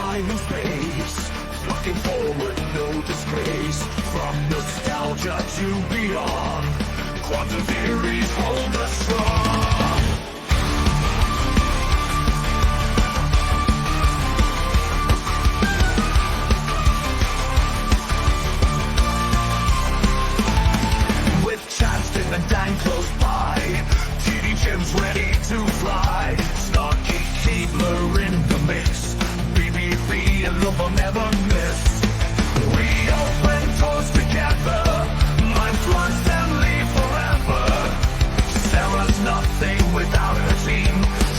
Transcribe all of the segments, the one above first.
time and space. Looking forward, no disgrace. From nostalgia to beyond, quantum theories hold us strong. With Chaston and Dan close by, TD Jim's ready to fly. Snarky Keebler in the mix, BBB and love will never miss. We open doors together, mind floods and leave forever. Sarah's nothing without her team,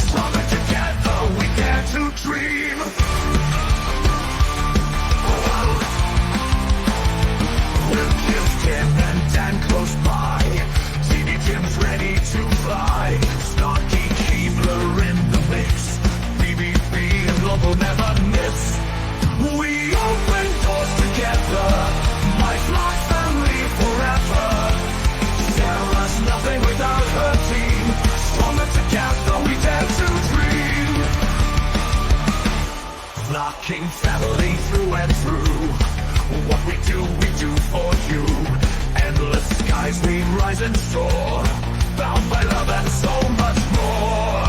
stronger together we dare to dream. With Tim and Dan close by, TD Jim's ready to fly. Snarky Keebler in the mix, BBB and love will never miss. We open doors together, my flock family forever. Sarah's nothing without her team, stronger together we dare to dream. Flocking family through and through, what we do for you. Endless skies we rise and soar, bound by love and so much more.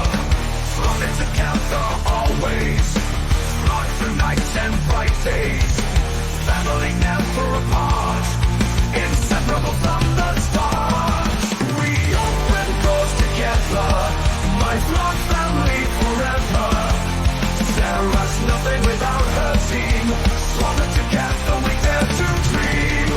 Stronger together always, flock through nights and bright days. Family never apart, inseparable from the start. We open doors together, my flock family forever. Sarah's nothing without her team, stronger together we dare to dream.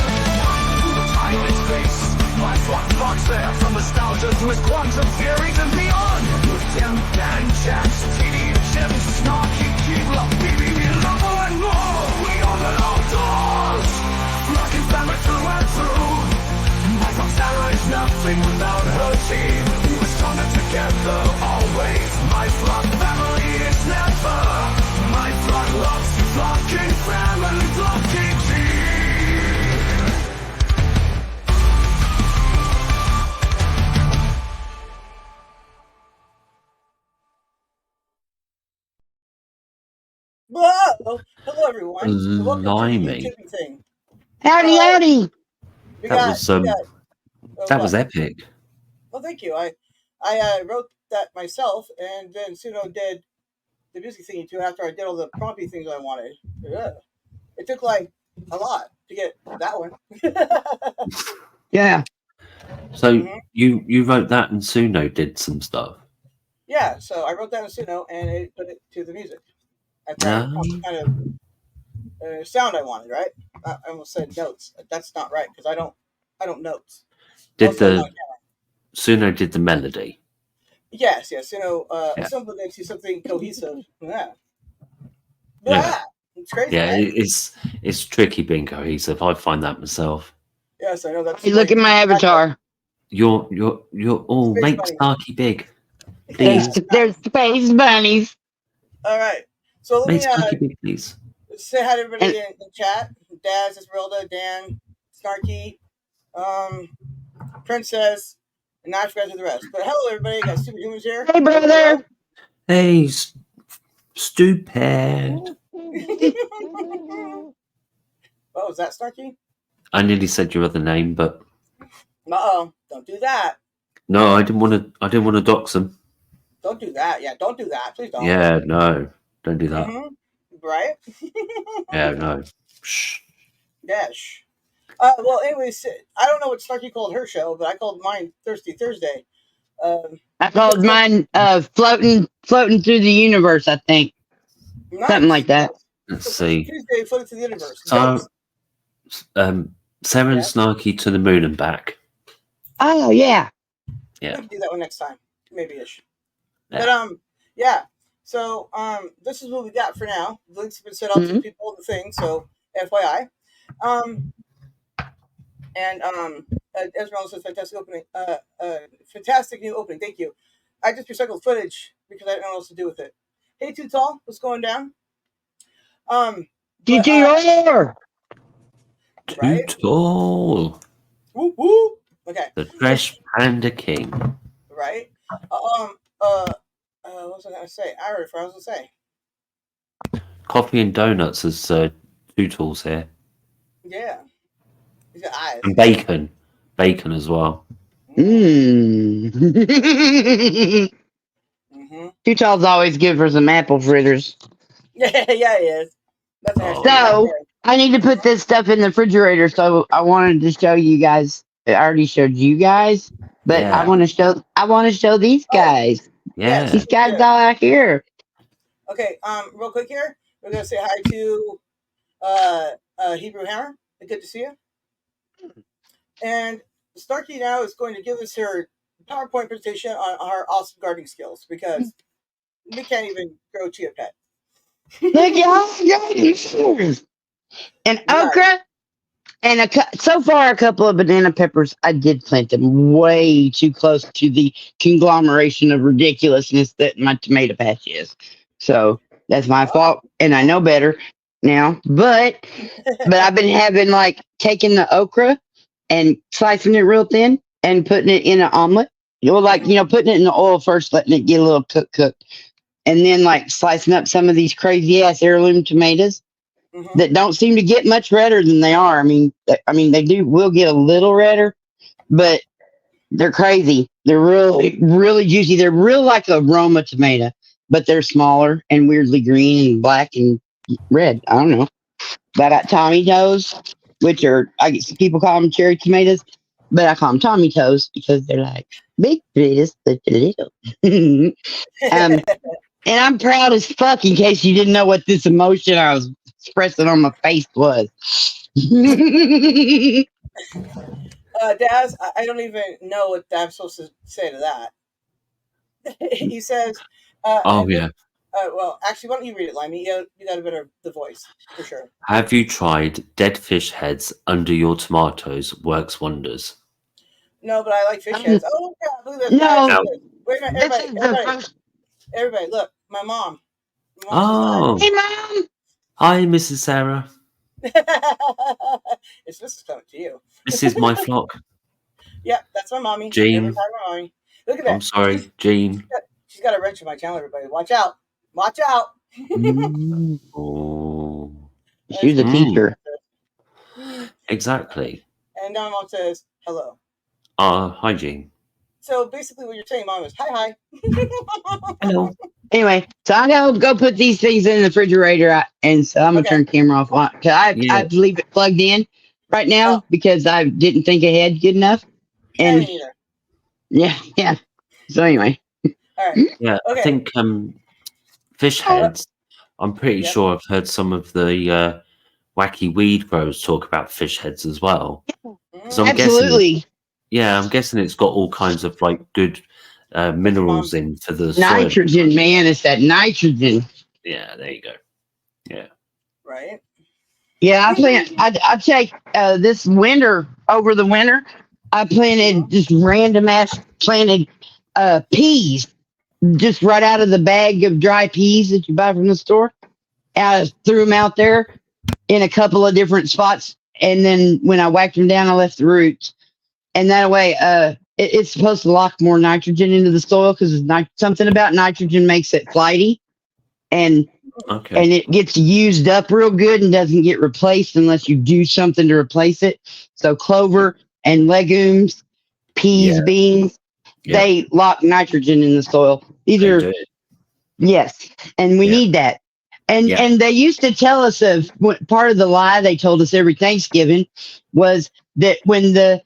Time and space, my flock flocks there, from nostalgia to his quantum theories and beyond. With Tim, Dan, Jax, TD, Jim, Snarky, Keebler, BBB, Lover and more. We open all doors, rocking family through and through. My flock Sarah is nothing without her team. We're stronger together always. My flock family is never. My flock loves you, flocking family, flocking team. Whoa! Hello, everyone. and Welcome to Blimey. the Tipping Thing. Howdy, howdy. We That got, was we got, oh, that was what? epic. Well, thank you. I wrote that myself, and then Suno did the music thing too. After I did all the prompting things I wanted, it took like a lot to get that one. Yeah. So Mhm. you wrote that and Suno did some stuff. Yeah, so I wrote that in Suno, and it put it to the music. After I found the kind of sound I wanted, right? I almost said notes. That's not right because I don't notes. Did Also, I'm the not a Suno did the melody? Yes, Suno Yeah. assembled into something cohesive. Yeah. Yeah. It's crazy, Yeah, right? it's tricky being cohesive. I find that myself. Yes, I know that's. Hey, look at my avatar. You're all Space make bunny. Starkey big. There's, Please. there's space bunnies. All right, so let Make me Starkey big, please. say hi to everybody in chat. Daz, Esmeralda, Dan, Snarky, Princess, and not forget the rest. But hello, everybody. Got Superhumans here. Hey, brother. Hey, stupid. Oh, is that Snarky? I nearly said your other name, but Don't do that. no, I didn't want to dox them. Don't do that. Yeah, don't do that. Please don't. Yeah, no, don't do that. Mm-hmm. Right? Yeah, no. Shh. Dash. Well, anyways, I don't know what Snarky called her show, but I called mine Thirsty Thursday. I called mine floating through the universe, I think. Nice. Something like that. Let's So see. Tuesday, floated to the universe. So, Nice. Sarah and Yeah. Snarky to the moon and back. Oh, yeah. Yeah. We can do that one next time, maybe-ish. Yeah. But yeah. So this is what we got for now. The links have been sent out to the people in the thing, so FYI. And Esmeralda says fantastic opening. Fantastic new opening. Thank you. I just recycled footage because I didn't know what else to do with it. Hey, Too Tall, what's going down? GTR. Too Right? tall. Woo woo. Okay. The Fresh Panda King. Right. What was I gonna say? I already forgot what I was gonna say. Coffee and donuts as two tools here. Yeah. He's got eyes. And bacon. Bacon as well. Mmm. Mm-hmm. Too tall's always good for some apple fritters. Yeah, yeah, he is. That's an Oh, extra yeah. right So there. I need to put this stuff in the refrigerator. So I wanted to show you guys. I already showed you guys, but I Yeah. want to show. I want to show these Oh, guys. yes. Yeah. These guys Yeah. all out here. Okay. Real quick here, we're gonna say hi to Hebrew Hammer. Good to see you. And Starkey now is going to give us her PowerPoint presentation on our awesome gardening skills because we can't even grow chia pet. Look, y'all. And Right. okra. And so far, a couple of banana peppers. I did plant them way too close to the conglomeration of ridiculousness that my tomato patch is. So that's my fault, and I know better now. But I've been having like taking the okra and slicing it real thin and putting it in an omelet. Putting it in the oil first, letting it get a little cooked, and then like slicing up some of these crazy ass heirloom tomatoes Mm-hmm. that don't seem to get much redder than they are. I mean, they will get a little redder, but they're crazy. They're really, really juicy. They're real like a Roma tomato, but they're smaller and weirdly green and black and red. I don't know. But I got Tommy toes, which are, I guess people call them cherry tomatoes, but I call them Tommy toes because they're like big potatoes, but little. And I'm proud as fuck in case you didn't know what this emotion I was expressing on my face was. Daz, I don't even know what I'm supposed to say to that. He says, Oh, yeah. well, actually, why don't you read it, Limey? You got a better the voice for sure. Have you tried dead fish heads under your tomatoes? Works wonders. No, but I like fish heads. Oh, yeah, look at this, No. guys. Wait a minute, This is the first. everybody, look, my mom. Oh. Hey, Mom. Hi, Mrs. Sarah. This is coming to you. This is my flock. Yeah, that's my mommy. Jean. Every time my mommy. Look at that. I'm sorry, Jean. She's got a wrench in my channel, everybody. Watch out. Watch out. Oh. She's a teacher. Exactly. And now mom says, hello. Hi, Jean. So basically what you're saying, mom, is hi. Hello. Anyway, so I'm gonna go put these things in the refrigerator, and so I'm gonna turn the camera off. Cause I leave it plugged in right now because I didn't think ahead good enough. And yeah. So anyway, all right. Yeah, Okay. I think fish heads. I'm pretty sure I've heard some of the wacky weed bros talk about fish heads as well. So I'm absolutely. I'm guessing it's got all kinds of like good minerals in for the nitrogen, soil. man. It's that nitrogen. Yeah, there you go. Yeah. Right. Yeah, I take this winter over the winter. I planted just random ass planted peas just right out of the bag of dry peas that you buy from the store. I threw them out there in a couple of different spots, and then when I whacked them down, I left the roots. And that way, it's supposed to lock more nitrogen into the soil because something about nitrogen makes it flighty, and it gets used up real good and doesn't get replaced unless you do something to replace it. So clover and legumes, peas, beans, they lock nitrogen in the soil. These are yes, and we need that. And they used to tell us part of the lie they told us every Thanksgiving was that when the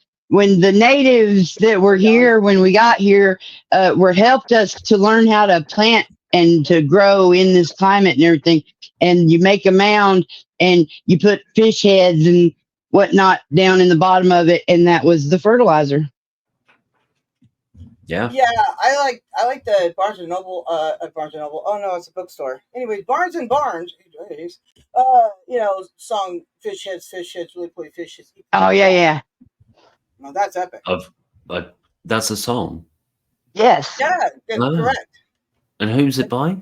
natives that were here when we got here were helped us to learn how to plant and to grow in this climate and everything, and you make a mound and you put fish heads and whatnot down in the bottom of it, and that was the fertilizer. Yeah. Yeah, I like the Barnes and Noble. Barnes and Noble. Oh no, it's a bookstore. Anyways, Barnes and Barnes. Song fish heads, really pretty fish heads. Oh yeah. No, that's epic. That's a song. Yes. Yeah, correct. And who's it by?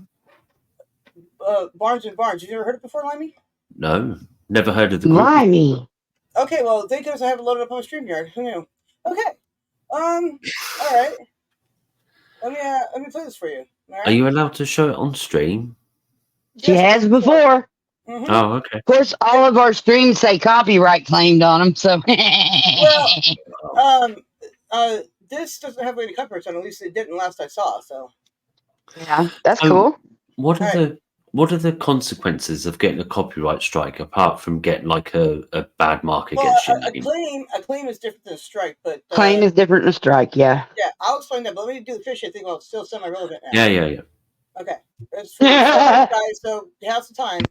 Barnes and Barnes. Have you ever heard it before, Limey? No, never heard of the group. Limey. Okay, well, thank goodness I have it loaded up on StreamYard. Who knew? Okay. All right. Let me play this for you. All right. Are you allowed to show it on stream? She has before. Mm-hmm. Oh, okay. Of course, all of our streams say copyright claimed on them. So, This doesn't have any copyrights on. At least it didn't last I saw. So. yeah, that's So, cool. What are the consequences of getting a copyright strike apart from getting like a bad mark Well, against your a name? claim is different than a strike, but Claim is different than a strike. Yeah. yeah, I'll explain that. But let me do the fish thing while it's still semi-relevant now. Yeah. Okay, it's for the guys, so you have some time.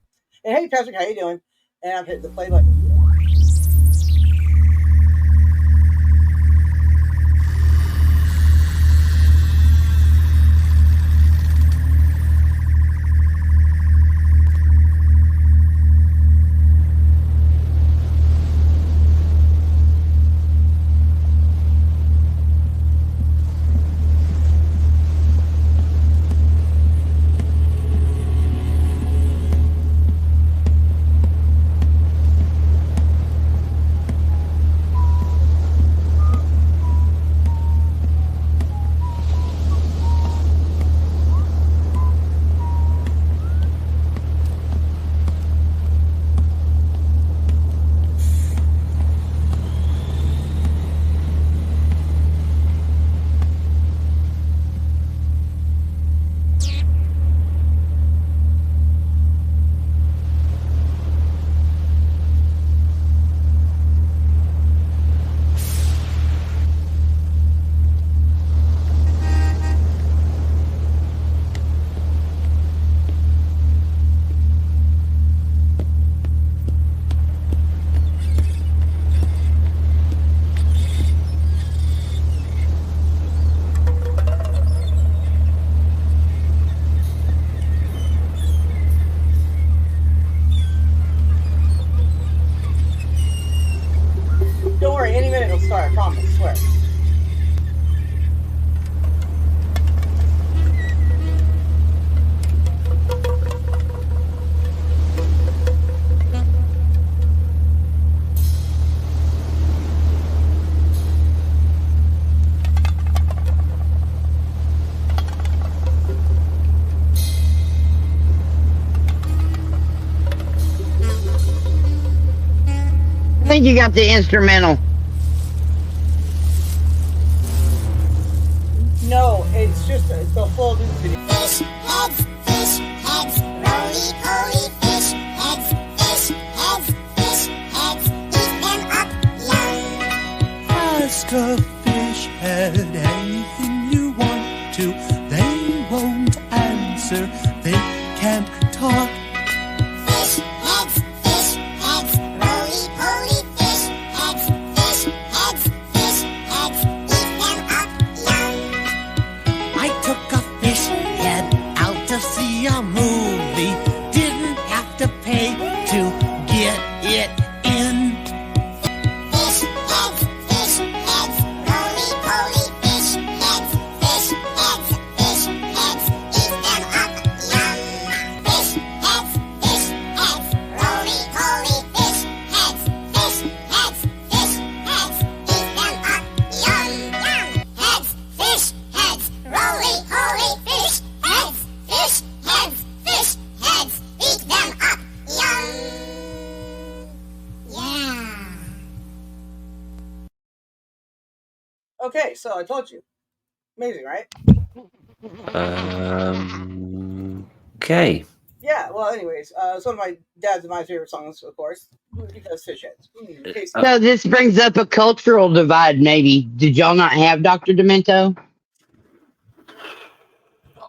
And hey, Patrick, how you doing? And I'm hitting the play button. Don't worry, any minute it'll start. I promise. I swear. I think you got the instrumental. No, it's just it's the full music video. Fish heads, roly poly fish heads, eat them up young. Ask a fish head anything you want to. They won't answer, they can't talk. Fish heads, roly poly fish heads, eat them up young. I took a fish head out to see a movie. Didn't have to pay to get it in. Fish heads, roly poly fish heads, eat them up young. Fish heads, roly poly fish heads, eat them up young. Heads, fish heads, roly poly fish heads, eat them up young. Yeah. Okay, so I told you. Amazing, right? Okay. Yeah, well, anyways, it's one of my dad's and my favorite songs, of course, because fish heads. Tasty. So this brings up a cultural divide. Maybe did y'all not have Dr. Demento?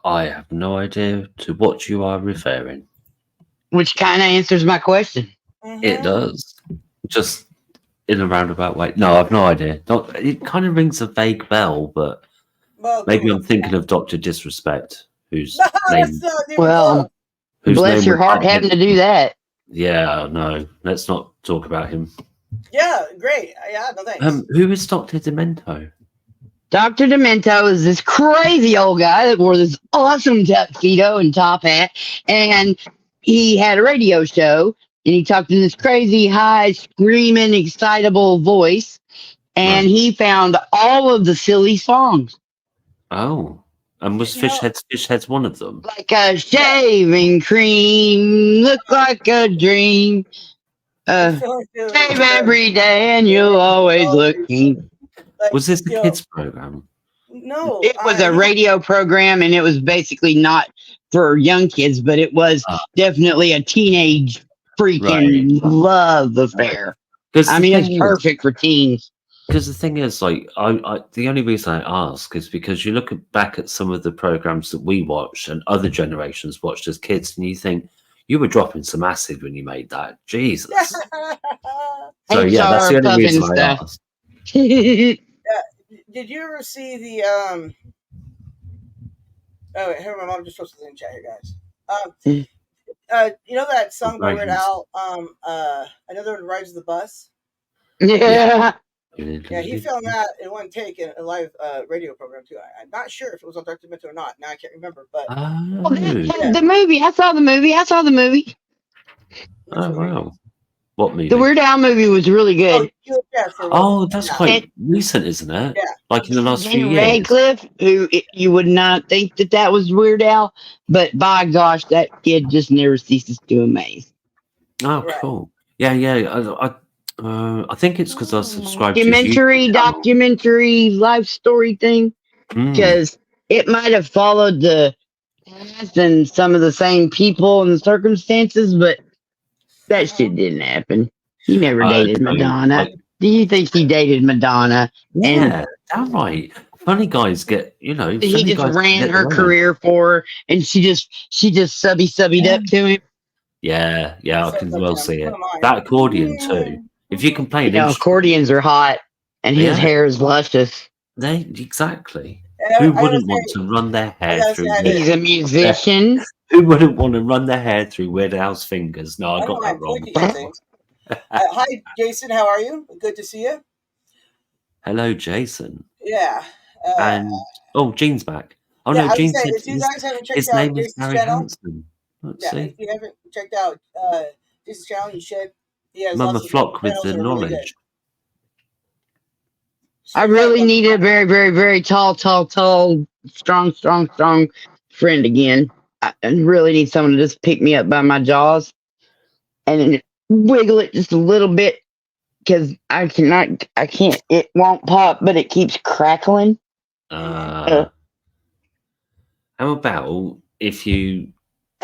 I have no idea to what you are referring. Which kind of answers my question. It does. Just in a roundabout way. No, I've no idea. Not, it kind of rings a vague bell, but Well, maybe I'm thinking of Dr. Disrespect, whose No, name. that's not even Well, close. Whose bless name your was heart not having to him. do that. Yeah, no. Let's not talk about him. Yeah, great. Yeah, no thanks. Who is Dr. Demento? Dr. Demento is this crazy old guy that wore this awesome tuxedo and top hat, and he had a radio show, and he talked in this crazy, high, screaming, excitable voice. And Right. he found all of the silly songs, Oh, and was You know- Fish Heads one of them? like a shaving cream, look like a dream. I feel like Shave every day, and you'll always look clean. like, Was this the you know, kids program? No, It was a radio program, and it was basically not for young kids, but it was Ah. definitely a teenage freaking love affair. I mean, it's perfect for teens. Because the thing is, like, I the only reason I ask is because you look back at some of the programs that we watched and other generations watched as kids, and you think you were dropping some acid when you made that. Jesus. So yeah, that's the only reason I asked. Did you ever see the Oh, wait, here my mom just posted in the chat here, guys. You know that song by Weird Al? Another one rides the bus. Yeah. Yeah, he filmed that in one take in a live radio program too. I'm not sure if it was on documentary or not. Now I can't remember, but Oh, The movie. I saw the movie. oh wow. What movie? The Weird Al movie was really good. Oh, that's quite recent, isn't it? Yeah. Like in the last few Daniel years. Radcliffe, who you would not think that was Weird Al, but by gosh, that kid just never ceases to amaze. Oh, Right. cool. Yeah. I think it's because I subscribed to his Documentary life story thing, Mm. because it might have followed the past and some of the same people and circumstances, but that shit didn't happen. He never dated Madonna. Do you think he dated Madonna? Yeah, downright. Funny guys get, you know. He funny just guys ran get her around. career for her, and she just subbied up to him. Yeah, I can well see it. Come on. That accordion too. If you can play You an know, instrument, accordions are hot, and his Yeah. hair is luscious. exactly. And Who I gotta wouldn't want say- to run their I hair gotta through? say, I Weird- He's a musician. Who wouldn't want to run their hair through Weird Al's fingers? No, I don't got that mind wrong. pointing at things. Hi, Jason. How are you? Good to see you. Hello, Jason. Yeah. And Gene's back. Oh yeah, I no, was Gene saying, said if you guys haven't checked his out name is Jason's Barry channel, Hanson. Let's yeah, see. if you haven't checked out Jason's channel, you should. He has Mama lots of Flock with channels the that are really good. knowledge. I really need a very, very, very tall, strong friend again. I really need someone to just pick me up by my jaws and then wiggle it just a little bit, because I can't, it won't pop, but it keeps crackling. How about if you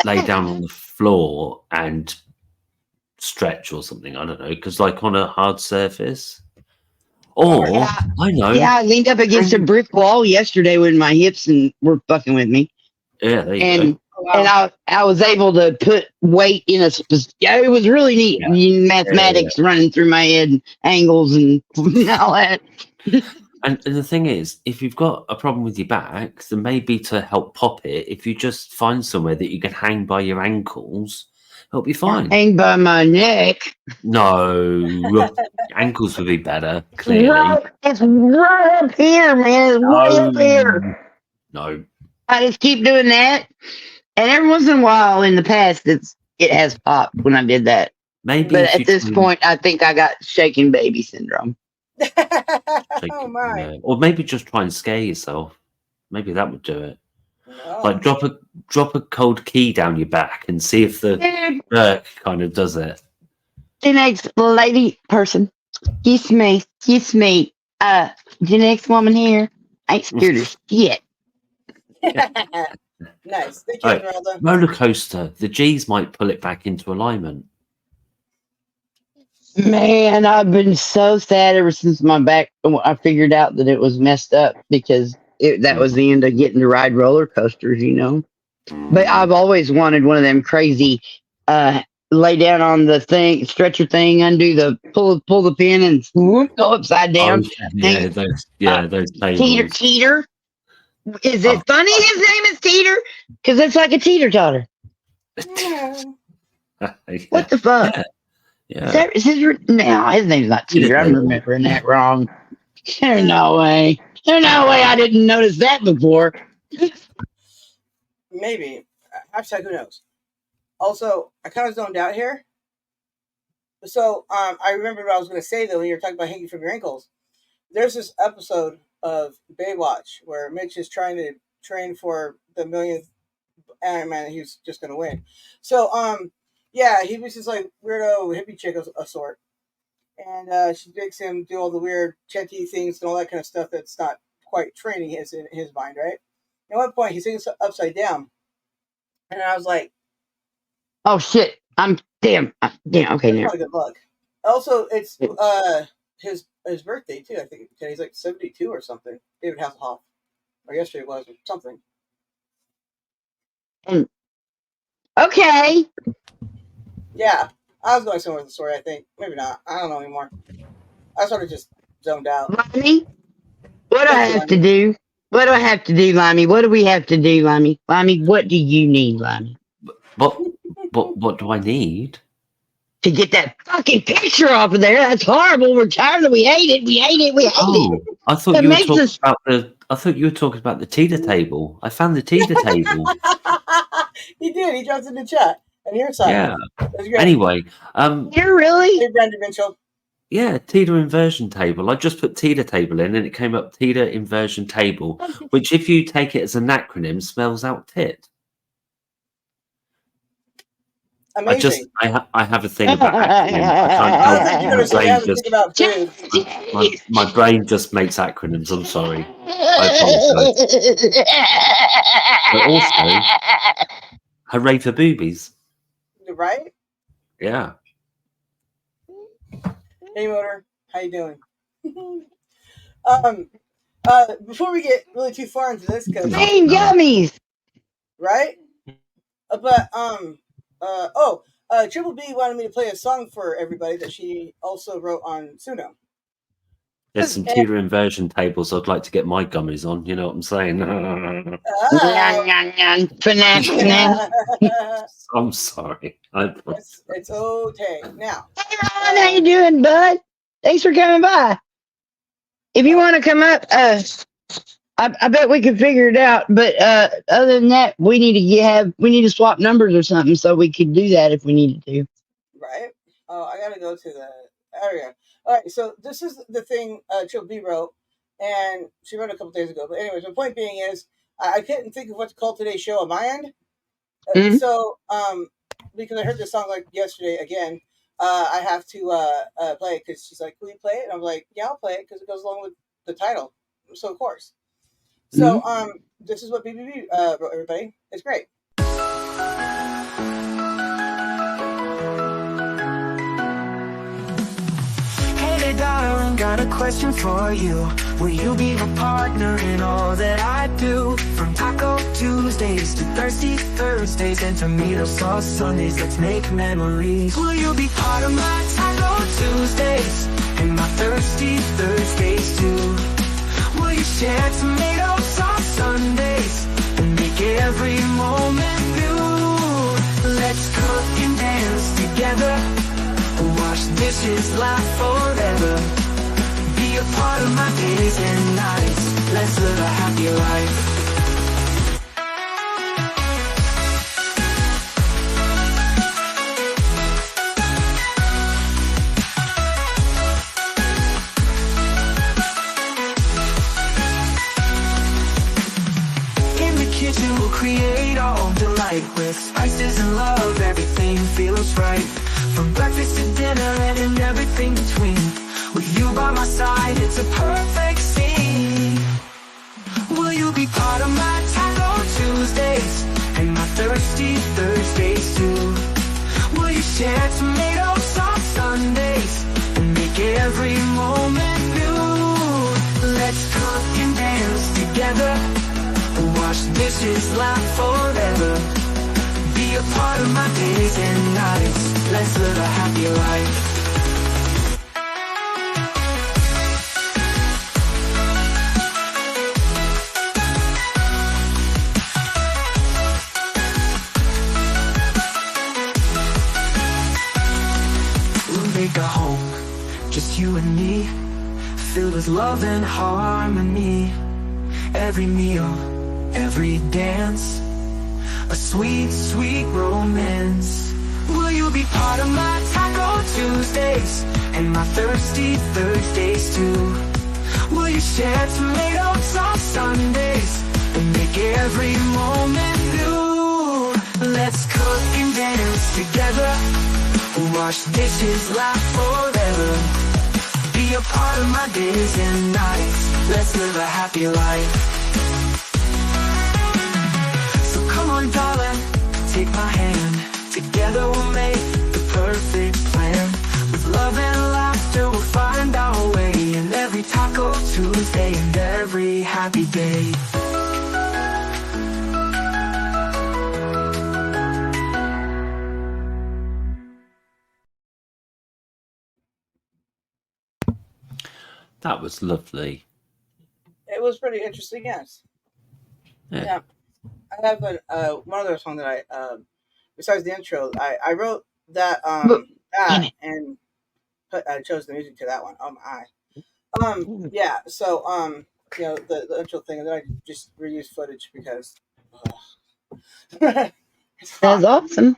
lay down on the floor and stretch or something? I don't know, because like on a hard surface. Or Yeah. I know. Yeah, I leaned up against a brick wall yesterday when my hips were fucking with me. Yeah, there you And go. and I was able to put weight in a yeah, it was really neat. Yeah. Mathematics running through my head, angles and all that. And the thing is, if you've got a problem with your back, then maybe to help pop it, if you just find somewhere that you can hang by your ankles, it'll be fine. Hang by my neck. No, ankles would be better, clearly. It's right up here, man. It's way up here. No. I just keep doing that. And every once in a while in the past it has popped when I did that. Maybe But if at you this can point I think I got shaking baby syndrome. take Oh it, my. yeah. Or maybe just try and scare yourself. Maybe that would do it. No. Like drop a cold key down your back and see if the Dude, jerk kind of does it. the next lady person. Kiss me. The next woman here ain't scared of shit. Nice. Thank you, Right. Esmeralda. Roller coaster. The G's might pull it back into alignment. Man, I've been so sad ever since my back. I figured out that it was messed up because that was the end of getting to ride roller coasters, you know. But I've always wanted one of them crazy, lay down on the thing, stretcher thing, undo the pull the pin, and whoop, go upside down. Those tables. Teeter. Is it funny his name is Teeter? Because it's like a teeter totter. What the fuck? Yeah. Is his no, his name's not Teeter. I'm remembering that wrong. There's no way. There's no way I didn't notice that before. Maybe. Actually, who knows? Also, I kind of zoned out here. So I remember what I was going to say though when you were talking about hanging from your ankles. There's this episode of Baywatch where Mitch is trying to train for the millionth Iron Man. He's just going to win. So yeah, he was just like weirdo hippie chick of a sort, and she makes him do all the weird chanty things and all that kind of stuff that's not quite training in his mind, right? At one point, he's sitting upside down, and I was like, Oh shit! I'm damn. Damn. Okay, "That's now. probably good luck." Also, it's his birthday too. I think he's like 72 or something. David Hasselhoff, or yesterday was or something. Okay. Yeah, I was going somewhere with the story. I think maybe not. I don't know anymore. I sort of just zoned out. Limey, what do I have to do? What do I have to do, Limey? What do we have to do, Limey? Limey, what do you need, Limey? What do I need? To get that fucking picture off of there. That's horrible. We're tired of it. We hate it. We hate it. We hate Oh, it. I thought It you were makes talking us- about the. I thought you were talking about the teeter table. I found the teeter table. He did. He dropped in the chat on your side. Yeah. That's great. Anyway, You're really? Hey, Brandon Mitchell. yeah, teeter inversion table. I just put teeter table in, and it came up teeter inversion table, which, if you take it as an acronym, spells out tit. Amazing. I have a thing about acronyms. I I don't think you're going to say can't anything about food. my brain just makes acronyms. I'm sorry. But also, hooray for boobies. Right? Yeah. Hey, Motor. How you doing? Before we get really too far into this, because Main gummies. right? Triple B wanted me to play a song for everybody that she also wrote on Suno. There's some teeter inversion tables I'd like to get my gummies on. You know what I'm saying? Nyan, Ah, nyan, nyan. Finesse, finesse. I'm sorry. it's okay. Now, Hey, Ron, how you doing, bud? Thanks for coming by. If you want to come up, I bet we could figure it out. But other than that, we need to swap numbers or something so we could do that if we needed to. right? Oh, I gotta go to the area. All right, so this is the thing Triple B wrote, and she wrote it a couple days ago. But anyways, the point being is, I couldn't think of what to call today's show on my end. Mhm. So, because I heard this song like yesterday again, I have to play it because she's like, "Will you play it?" And I'm like, "Yeah, I'll play it because it goes along with the title." So of course. So this is what BBB wrote, everybody. It's great. Hey darling, got a question for you. Will you be my partner in all that I do? From Taco Tuesdays to Thirsty Thursdays and tomato sauce Sundays, let's make memories. Will you be part of my Taco Tuesdays and my Thirsty Thursdays too? Will you share tomato sauce Sundays and make every moment new? Let's cook and dance together, wash dishes, laugh forever. Be a part of my days and nights. Let's live a happy life. In the kitchen we'll create all delight with spices and love, everything feels right. From breakfast to dinner and in everything between. With you by my side, it's a perfect scene. Will you be part of my Taco Tuesdays and my Thirsty Thursdays too? Will you share tomato sauce Sundays and make every moment new? Let's cook and dance together, wash dishes, laugh forever. Be a part of my days and nights. Let's live a happy life. We'll make a home, just you and me, filled with love and harmony. Every meal, every dance, a sweet, sweet romance. Will you be part of my Taco Tuesdays and my Thirsty Thursdays too? Will you share tomato sauce Sundays and make every moment new? Let's cook and dance together, wash dishes, laugh forever. Be a part of my days and nights. Let's live a happy life. So come on, darling, take my hand. Together we'll make the perfect plan. With love and laughter we'll find our way in every Taco Tuesday and every happy day. That was lovely. It was pretty interesting, yes. Yeah. Yeah. I have one other song that besides the intro, I wrote that and I chose the music to that one. Yeah. So the intro thing, and then I just reused footage because it's That's hot. awesome.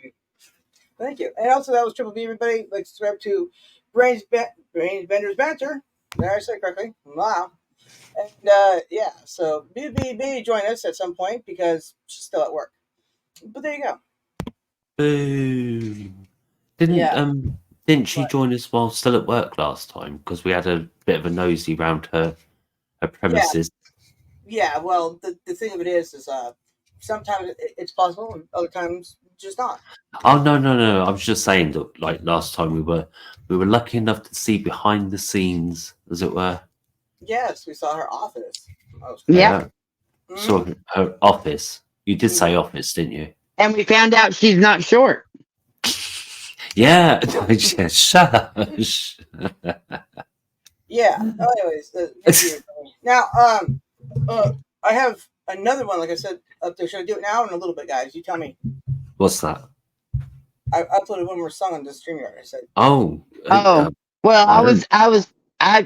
Thank you. And also that was Triple B. Everybody, like subscribe to Brains Bender's Banter. Did I say it correctly? Wow. And yeah, so BBB join us at some point because she's still at work. But there you go. Boom. Didn't she What? join us while still at work last time? Because we had a bit of a nosy round her premises. Yeah, well, the thing of it is sometimes it's possible and other times just not. Oh no! I was just saying that, like last time we were lucky enough to see behind the scenes, as it were. Yes, we saw her office. That was Yeah. Mhm. Saw her office. You did say office, didn't you? And we found out she's not short. Yeah. Shush. Yeah. Anyways, thank you. Now, I have another one. Like I said up there. Should I do it now or in a little bit, guys? You tell me. What's that? I uploaded one more song on the StreamYard. I said, Well,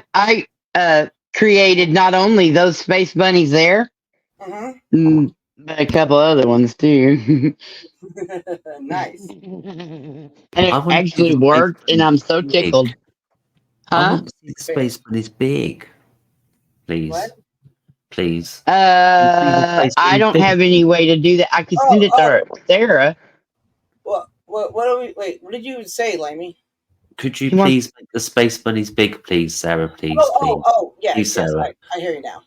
I created not only those space bunnies there, but a couple other ones too. nice. And I it want to actually see the worked, space and I'm so big. tickled. I Huh? want to see the space bunnies big. Please. What? Please. I don't have any way to do that. I could send it to Sarah. What do we? Wait, what did you say, Lamey? Could you You want- please make the space bunnies big, please, Sarah? Please, please. Yeah, Please, yes, Sarah. I hear you now.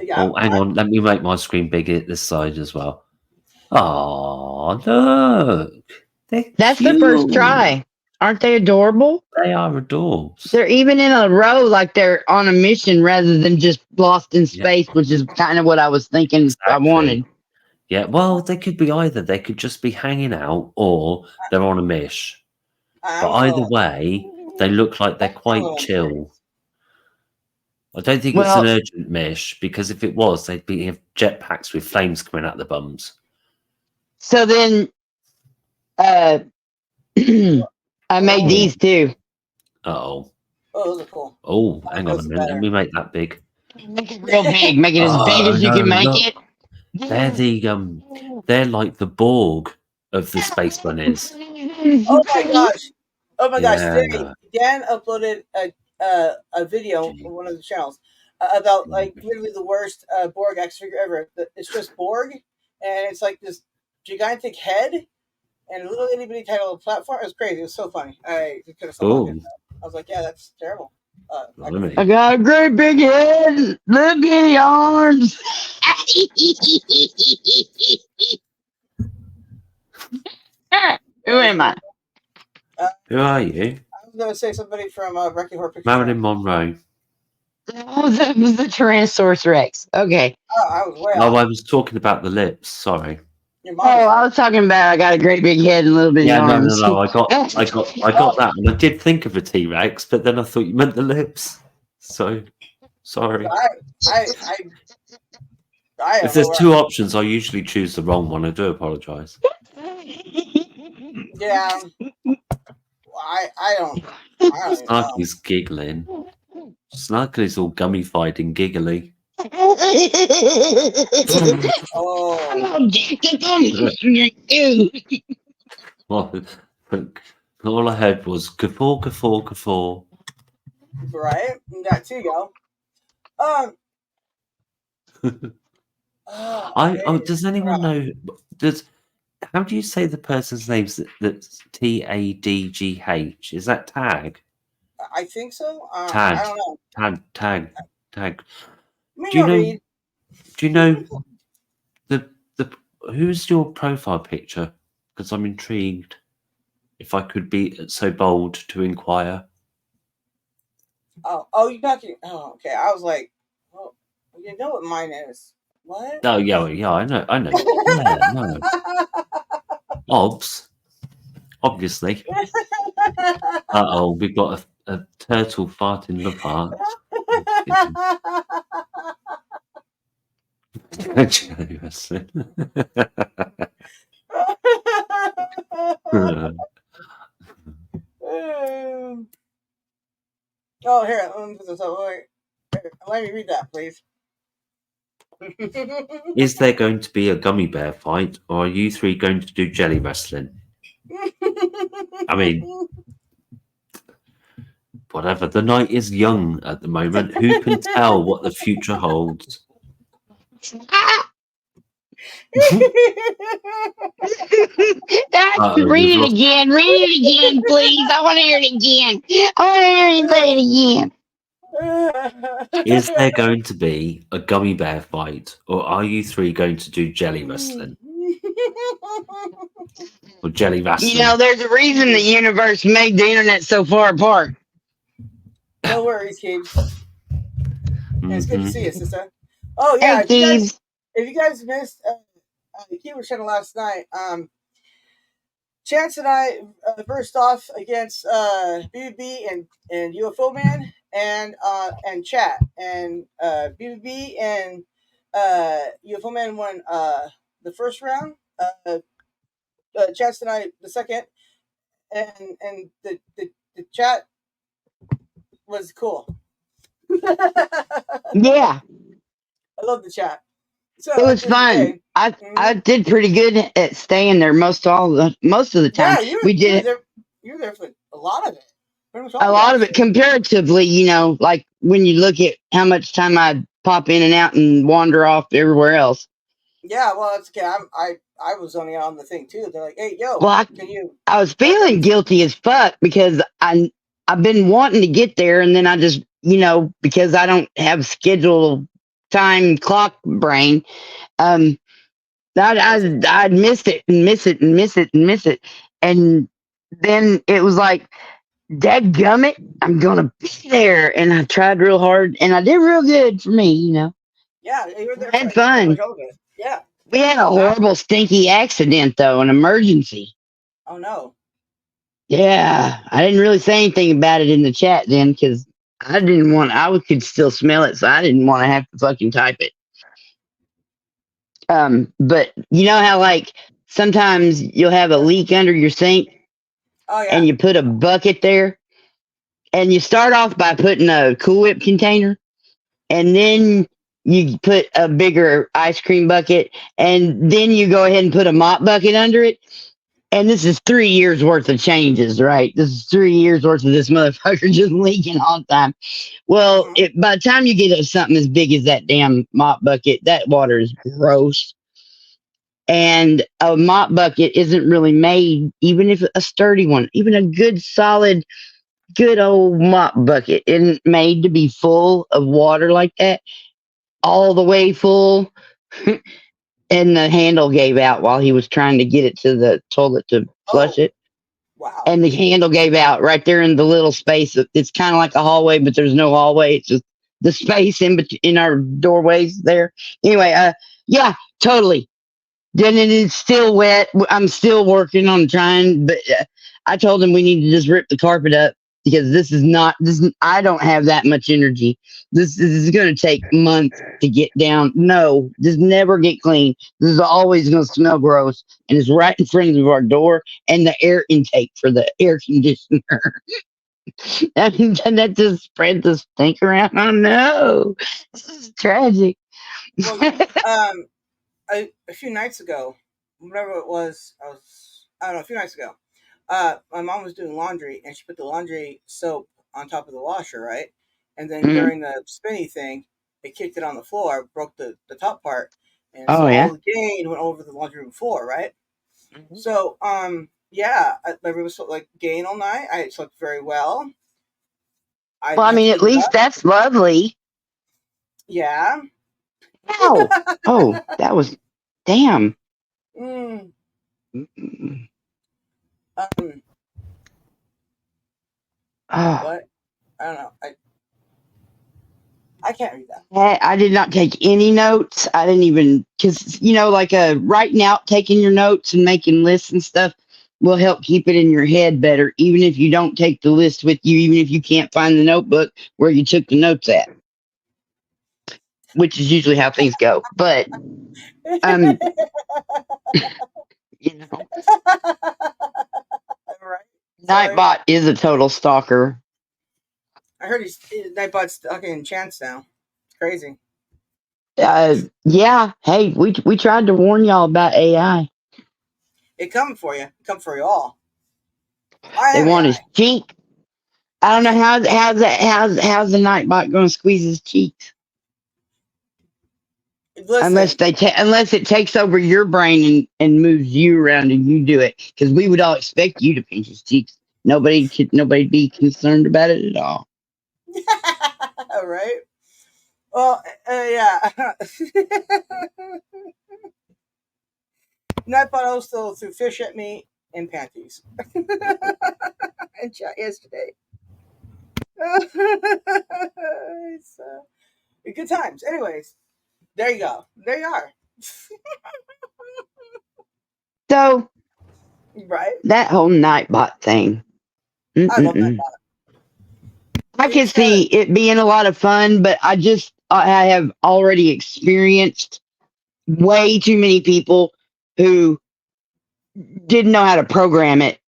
Yeah, Oh, hang on. Let me make my screen bigger this side as well. Oh, look. That's the first try. Aren't they adorable? They are adorbs. They're even in a row, like they're on a mission rather than just lost in space, which is kind of what I was thinking I Exactly. wanted. Yeah, well, they could be either. They could just be hanging out or they're on a mish. But either way, they look like they're quite chill. I don't think it's Well- an urgent mish, because if it was, they'd be have jetpacks with flames coming out the bums. So then, I made these too. Uh-oh. Oh, those are cool. Oh, hang on a That's minute. better. Let me make that big. Make it real big. Make it as big Oh, as you no, can make look. it. They're like the Borg of the space bunnies. Oh my gosh! Oh my gosh! Yeah. Dan uploaded a video on one of the channels about like literally the worst Borg action figure ever. It's just Borg, and it's like this gigantic head and a little itty bitty title platform. It was crazy. It was so funny. I could have Oh, I was like, yeah, that's terrible. I got a great big head, little bitty arms. Who am I? who are you? I was gonna say somebody from Rocky Horror Picture Marilyn Show. Monroe. Oh, that was the Tyrannosaurus Rex. Okay. Oh, I was way Oh, off. I was talking about the lips. Sorry. Your Oh, mom. I was talking about I got a great big head and little bitty Yeah, arms. no. I got that, and I did think of a T-Rex, but then I thought you meant the lips. So, sorry. If there's two options, I usually choose the wrong one. I do apologise. Yeah. I don't even know. Snarky's giggling. Snarky's all gummified and giggly. Oh, I'm all jacked up on you. Well, all I heard was guffaw, guffaw, guffaw. Right? That too, yo. Um. Does anyone know? Does How do you say the person's name? That's Tadgh. Is that Tag? I think so. I Tag. don't know. Tag. Me Do you no know? read. Do you know the who's your profile picture? Because I'm intrigued. If I could be so bold to inquire. Oh, you're talking. Oh, okay. I was like, well, you know what mine is. What? Oh yeah, I know. Yeah, no. Obs, obviously. We've got a turtle farting look art. Oh, here. Let me read that, please. Is there going to be a gummy bear fight, or are you three going to do jelly wrestling? I mean, whatever. The night is young at the moment. Who can tell what the future holds? Read it again. Read it again, please. I want to hear it again. I want to hear you say it again. Is there going to be a gummy bear fight, or are you three going to do jelly wrestling? Or jelly wrestling? You know, there's a reason the universe made the internet so far apart. No worries, Keebs. Mm-hmm. It's good to see you, sister. Oh yeah, Hey, if you guys missed the Keyword channel last night, Chance and I versed off against BBB and UFO Man and Chat, and BBB and UFO Man won the first round. Chance and I the second, and the chat was cool. Yeah, I love the chat. So it was fun. I did pretty good at staying there most of the time. Yeah, we did you were there for a lot of it. Pretty much a lot of it comparatively. You know, like when you look at how much time I pop in and out and wander off everywhere else. Yeah, well, it's okay. I was only on the thing too. They're like, "Hey, yo, can you?" I was feeling guilty as fuck because I've been wanting to get there, and then I just, you know, because I don't have scheduled time clock brain, I'd miss it and miss it and miss it and miss it, and then it was like, dadgummit, I'm gonna be there, and I tried real hard, and I did real good for me, you know. Yeah, you were there. Had fun. Yeah. We had a horrible, stinky accident though, an emergency. Oh no. Yeah, I didn't really say anything about it in the chat then because I didn't want. Could still smell it, so I didn't want to have to fucking type it. But you know how like sometimes you'll have a leak under your sink, and you put a bucket there, and you start off by putting a Cool Whip container, and then you put a bigger ice cream bucket, and then you go ahead and put a mop bucket under it. And this is 3 years worth of changes, right? This is 3 years worth of this motherfucker just leaking all the time. Well, by the time you get something as big as that damn mop bucket, that water is gross. And a mop bucket isn't really made, even if a sturdy one, even a good, solid, good old mop bucket isn't made to be full of water like that, all the way full. And the handle gave out while he was trying to get it to the toilet to flush it. Wow. And the handle gave out right there in the little space. It's kind of like a hallway, but there's no hallway. It's just the space in our doorways there. Anyway, yeah, totally. Then it is still wet. I'm still working on trying, but I told him we need to just rip the carpet up because I don't have that much energy. This is going to take months to get down. No, just never get clean. This is always going to smell gross, and it's right in front of our door and the air intake for the air conditioner. and that just spread the stink around. Oh no, this is tragic. Well, a few nights ago, whatever it was, I was I don't know, a few nights ago. My mom was doing laundry and she put the laundry soap on top of the washer, right? And then Mhm. during the spinny thing, it kicked it on the floor, broke the top part, and so Oh all yeah. the gain went over the laundry room floor, right? Mhm. So yeah, my room was like gain all night. I slept very well. I Well, didn't I have to mean, at clean it least up. that's lovely. Yeah. Ow! Oh, that was damn. Mm, Mm. um, Oh, what? I don't know. I can't read that. I did not take any notes. I didn't even because like writing out, taking your notes and making lists and stuff will help keep it in your head better, even if you don't take the list with you, even if you can't find the notebook where you took the notes at, which is usually how things go. But um, you know, Right? Sorry. Nightbot is a total stalker. I heard Nightbot's stuck in chance now. It's crazy. Yeah. Hey, we tried to warn y'all about AI. It coming for you. It come for you all. I They am want his AI. cheek. I don't know how's the Nightbot going to squeeze his cheeks unless Listen, unless it takes over your brain and moves you around and you do it because we would all expect you to pinch his cheeks. Nobody be concerned about it at all. right? Well, yeah. Nightbot also threw fish at me in panties. And chat yesterday. It's, good times. Anyways, there you go. There you are. So Right? that whole Nightbot thing. I love Mm-mm-mm. Nightbot. I can It's got see it being a lot of fun, but I have already experienced way too many people who didn't know how to program it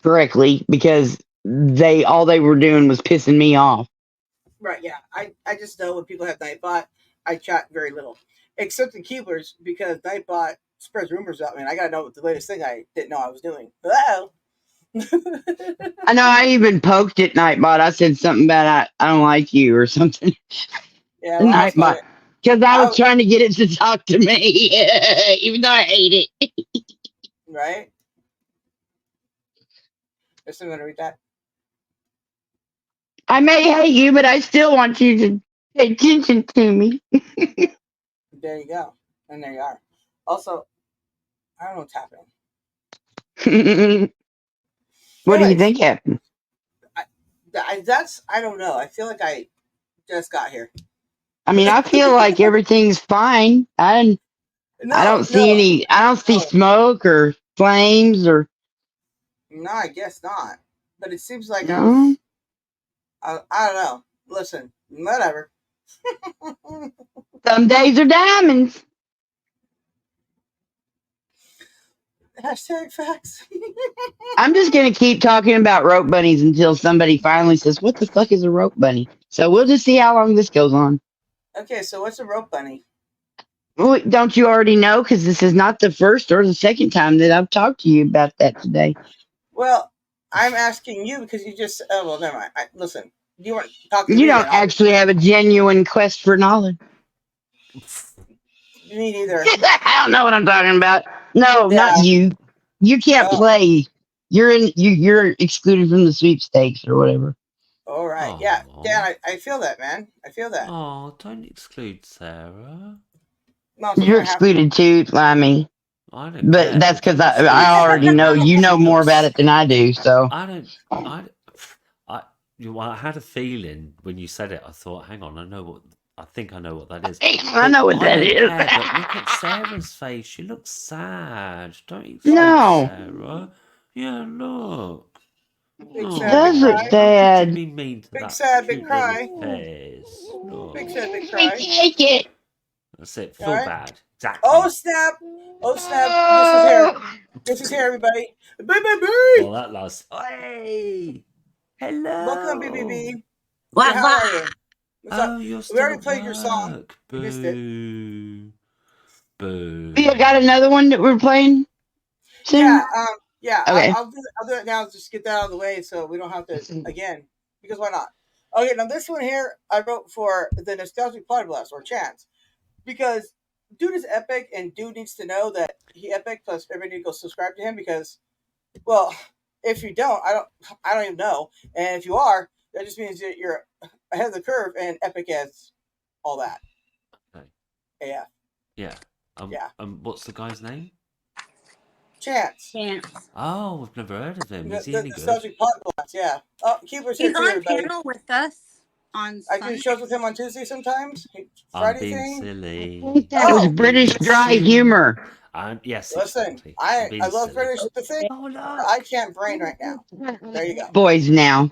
correctly because they were doing was pissing me off. right. Yeah, I just know when people have Nightbot, I chat very little, except in Keeblers because Nightbot spreads rumors about me, and I gotta know what the latest thing I didn't know I was doing. Hello. I know I even poked at Nightbot. I said something about I don't like you or something Yeah, to well, that's funny. Nightbot because I I was trying to get it to talk to me, even though I hate it. right. Is someone gonna read that? I may hate you, but I still want you to pay attention to me. There you go, and there you are. Also, I don't know what's happening. What do you Anyways, think happened? that's I don't know. I feel like I just got here. I mean, I feel like everything's fine. I No, don't see no, any. I don't see no, smoke or flames or no. I guess not. But it seems like no. I don't know. Listen, whatever. Some days are diamonds. Hashtag facts. I'm just gonna keep talking about rope bunnies until somebody finally says, "What the fuck is a rope bunny?" So we'll just see how long this goes on. Okay, so what's a rope bunny? Well, don't you already know? Because this is not the first or the second time that I've talked to you about that today. Well, I'm asking you because you just. Oh well, never mind. Listen, you weren't talking to You me don't then. actually have a genuine quest for knowledge. Me neither. I don't know what I'm talking about. No, not Yeah. you. You can't Oh, play. You're excluded from the sweepstakes or whatever. all right. Yeah, Dan, Oh, I feel that, man. I feel that. oh, don't exclude Sarah. No, You're sometimes I have to. excluded too, Limey. I don't But care, that's but because don't I exclude already know Sarah. you know She more about looks. it than I do. So I don't. I. I. I had a feeling when you said it. I thought, hang on, I know what. I think I know what that is. I But know what I that don't is. care. But look at Sarah's face. She looks sad. Don't exclude No, Sarah. Yeah, look. Big it sad, big does look cry. Oh, how could you sad. be mean to Big that sad, big cute little cry. face? Big Look. sad, big I cry. take it. That's it. All Feel right. bad. Oh Exactly. snap! Oh snap! This is here. This is here, everybody. Well, BBB. that last. Hey! Welcome, Hello! BBB. Hey, What? how are you? What's up? Oh, you're We still already at played your song. work. You missed it. Boo. We Boo. got another one that we're playing Yeah. soon. Yeah, Okay. I'll do it now. Just get that out of the way so we don't have to again. Because why not? Okay, now this one here I wrote for the Nostalgic Pod Blast or Chance because dude is epic and dude needs to know that he epic. Plus, everybody need to go subscribe to him because, well, if you don't, I don't even know. And if you are, that just means that you're ahead of the curve and epic as all that. Okay. Yeah, Yeah. Yeah. What's the guy's name? Chance. Oh, I've never heard of him. Is he The any good? Nostalgic Pod Blast. Yeah. Oh, Keeper's here He's too, on everybody. panel with us on I do Sunday. shows with him on Tuesday sometimes. I'm Friday being thing. silly. That was Oh. British dry humor. Yes, Listen, exactly. I'm being I love silly. British the thing. Oh no. I can't brain right now. There you go. Boys now.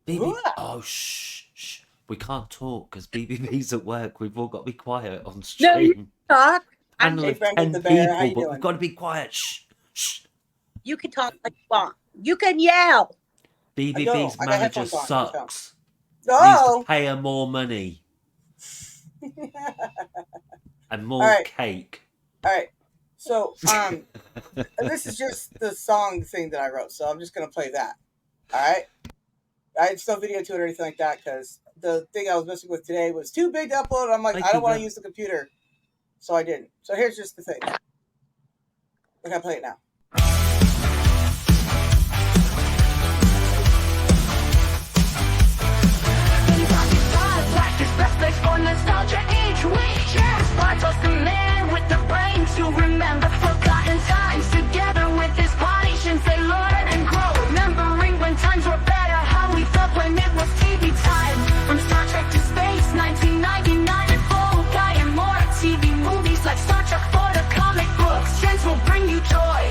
BB. Ooh. Oh, shh. We can't talk because BBB's at work. We've all got to be quiet on No, you stream. talk. Panel Hey, of Brendan 10 the Bear, how people, you but doing? we've got to be quiet. Shh. You can talk like you want. You can yell. BBB's I got manager headphones on, sucks. Needs Oh. to pay her more money and more All right. cake. All right. So, and this is just the song thing that I wrote, so I'm just gonna play that. All right. I had no video to it or anything like that because the thing I was messing with today was too big to upload. I'm like, Thank I don't you, want to Beth. use the computer, so I didn't. So here's just the thing. We're gonna play it now. Practice best place for nostalgia each week. Bartos the man with the brain to remember forgotten times. Together with his body, since they learn and grow. Remembering when times were better, how we felt when it was TV time. From Star Trek to space, 1999 and full guy and more. TV movies like Star Trek for the comic books. Chance will bring you joy.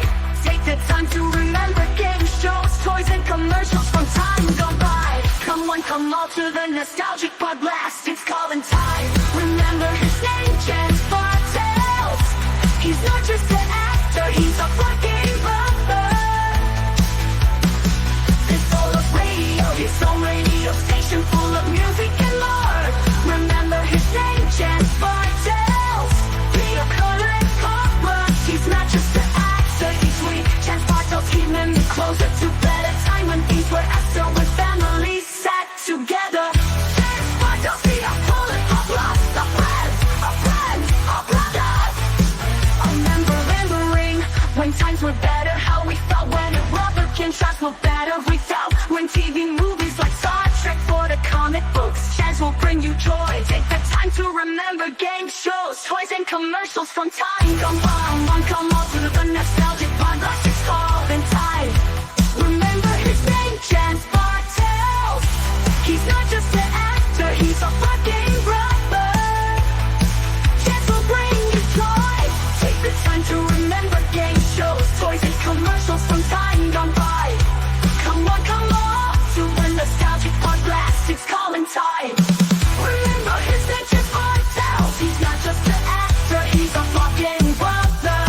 Take the time to remember game shows, toys and commercials from time gone by. Come on, come all to the Nostalgic Pod Blast. It's calling time. Remember his name, Chance Bartels. He's not just an actor, he's a fucking brother. It's full of radio, his own radio station full of music and more. Remember his name, Chance Bartels. Be a current papa. He's not just an actor, each week Chance Bartels keeping me closer to better time when things were after when families sat together. Chance Bartels be a pulling a blast, a friend, a brother. Remembering when times were better, how we felt when a rubber can trust no better. We felt when TV movies like Star Trek for the comic books. Chance will bring you joy. Take the time to remember game shows, toys and commercials from time gone by. Come on to the Nostalgic Pod Blast. It's calling time. Remember his name, Chance Bartels. He's not just an actor, he's a fucking brother. Chance will bring you joy. Take the time to remember game shows, toys and commercials from time gone by. Come on to the Nostalgic Pod Blast. It's calling time. Remember his name, Chance Bartels. He's not just an actor, he's a fucking brother.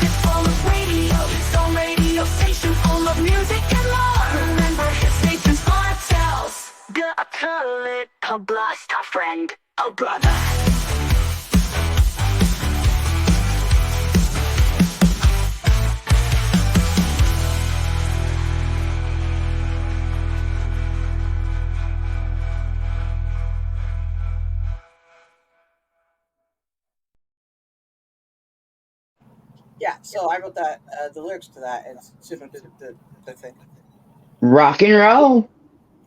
It's full of radio, his own radio station full of music and more. Remember his name, Chance Bartels. Gotta call it a blast, a friend, a brother. Yeah. So I wrote that the lyrics to that and Susan did the thing. Rock and roll.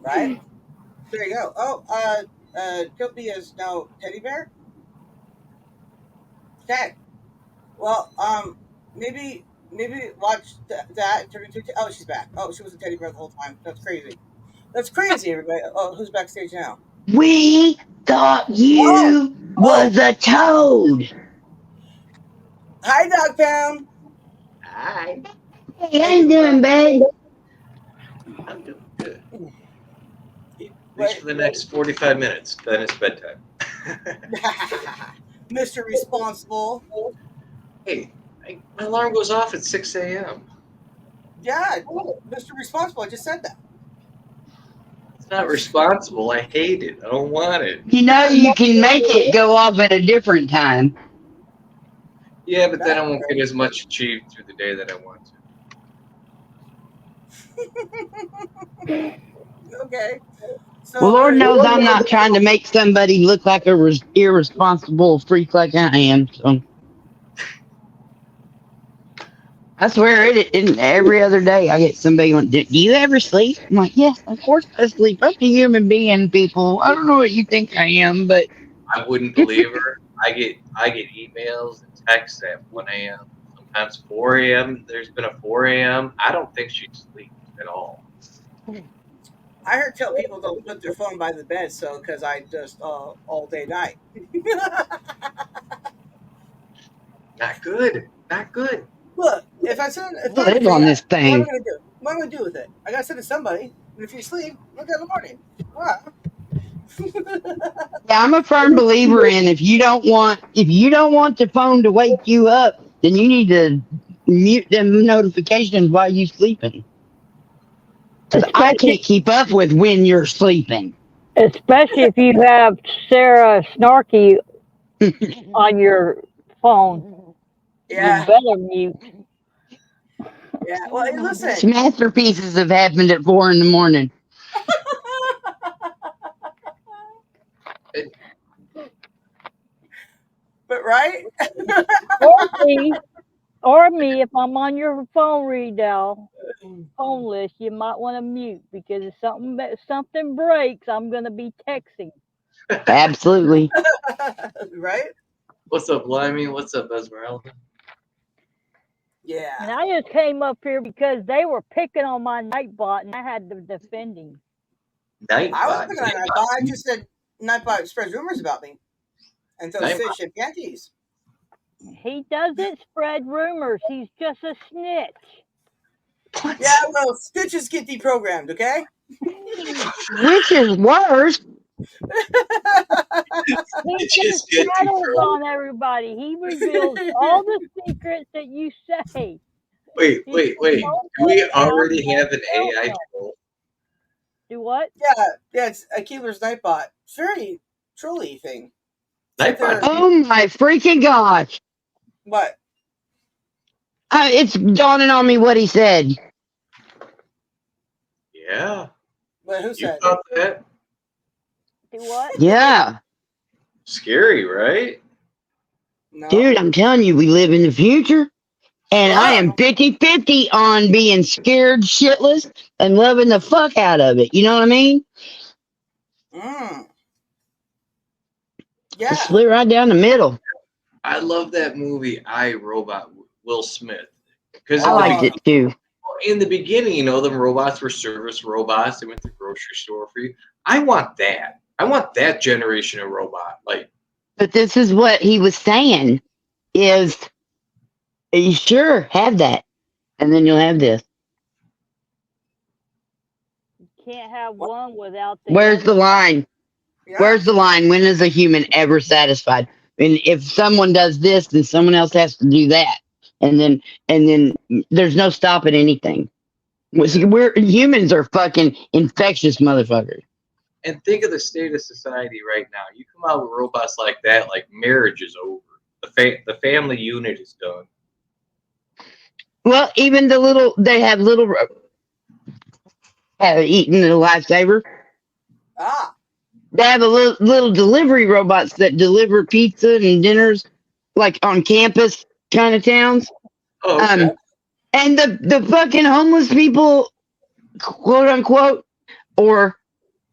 Right. There you go. Oh, Guilty is now teddy bear. Okay. Well, maybe watch that and turn into. Oh, she's back. Oh, she was a teddy bear the whole time. That's crazy. That's crazy, everybody. Oh, who's backstage now? We thought you was a toad. Hi, Dog Pound. Hi. Hey, how you doing, babe? I'm doing good. At least for the next 45 minutes. Then it's bedtime. Mr. Responsible. Hey, my alarm goes off at 6 a.m. Yeah, Mr. Responsible. I just said that. It's not responsible. I hate it. I don't want it. You know you can make it go off at a different time. Yeah, but then I won't get as much achieved through the day that I want to. Okay. So, Well, Lord knows I'm not trying to make somebody look like a irresponsible freak like I am. So I swear every other day I get somebody going, do you ever sleep? I'm like, yes, of course I sleep. I'm a human being, people. I don't know what you think I am, but I wouldn't believe her. I get emails and texts at 1 a.m. Sometimes 4 a.m. There's been a 4 a.m. I don't think she sleeps at all. I heard tell people don't put their phone by the bed, so because I just all day night. Not good. Not good. Look, if I send if I I live on this what am I thing. gonna do? What am I gonna do with it? I gotta send it to somebody. And if you sleep, look at the morning. Wow. Yeah, I'm a firm believer in if you don't want the phone to wake you up, then you need to mute them notifications while you sleeping. Because I can't keep up with when you're sleeping. Especially if you have Sarah Snarky on your phone. Yeah. You better mute. Yeah. Well, hey, listen. Masterpieces have happened at 4 a.m. But right? Or me, if I'm on your phone phone list, you might want to mute because if something breaks, I'm gonna be texting. Absolutely. Right? What's up, Limey? What's up, Esmeralda? Yeah. And I just came up here because they were picking on my Nightbot, and I had to defend him. I was picking on Nightbot. I just said Nightbot spreads rumors about me and throws fish and panties. He doesn't spread rumors. He's just a snitch. Yeah, well, snitches get deprogrammed, okay? Which is worse. He just shadows on everybody. He reveals all the secrets that you say. Wait. Do we already have an AI troll? Do what? Yeah, it's a Keeler's Nightbot. It's very trolly thing. Nightbot. Oh my freaking gosh. What? It's dawning on me what he said. Yeah. But who said thought that? Do what? Yeah. Scary, right? No. Dude, I'm telling you, we live in the future. And I am 50-50 on being scared shitless and loving the fuck out of it. You know what I mean? Yeah. Just split right down the middle. I love that movie, I, Robot, Will Smith. Because I liked it too. In the beginning, them robots were service robots. They went to the grocery store for you. I want that. I want that generation of robot. But this is what he was saying is, you sure have that. And then you'll have this. You can't have one without the Where's the line? Yeah. Where's the line? When is a human ever satisfied? And if someone does this, then someone else has to do that. And then there's no stopping anything. We're humans are fucking infectious motherfuckers. And think of the state of society right now. You come out with robots like that, marriage is over. The family unit is done. Well, even they have little eating the lifesaver. They have a little delivery robots that deliver pizza and dinners, on campus kind of towns. Oh, okay. And the fucking homeless people, quote unquote, or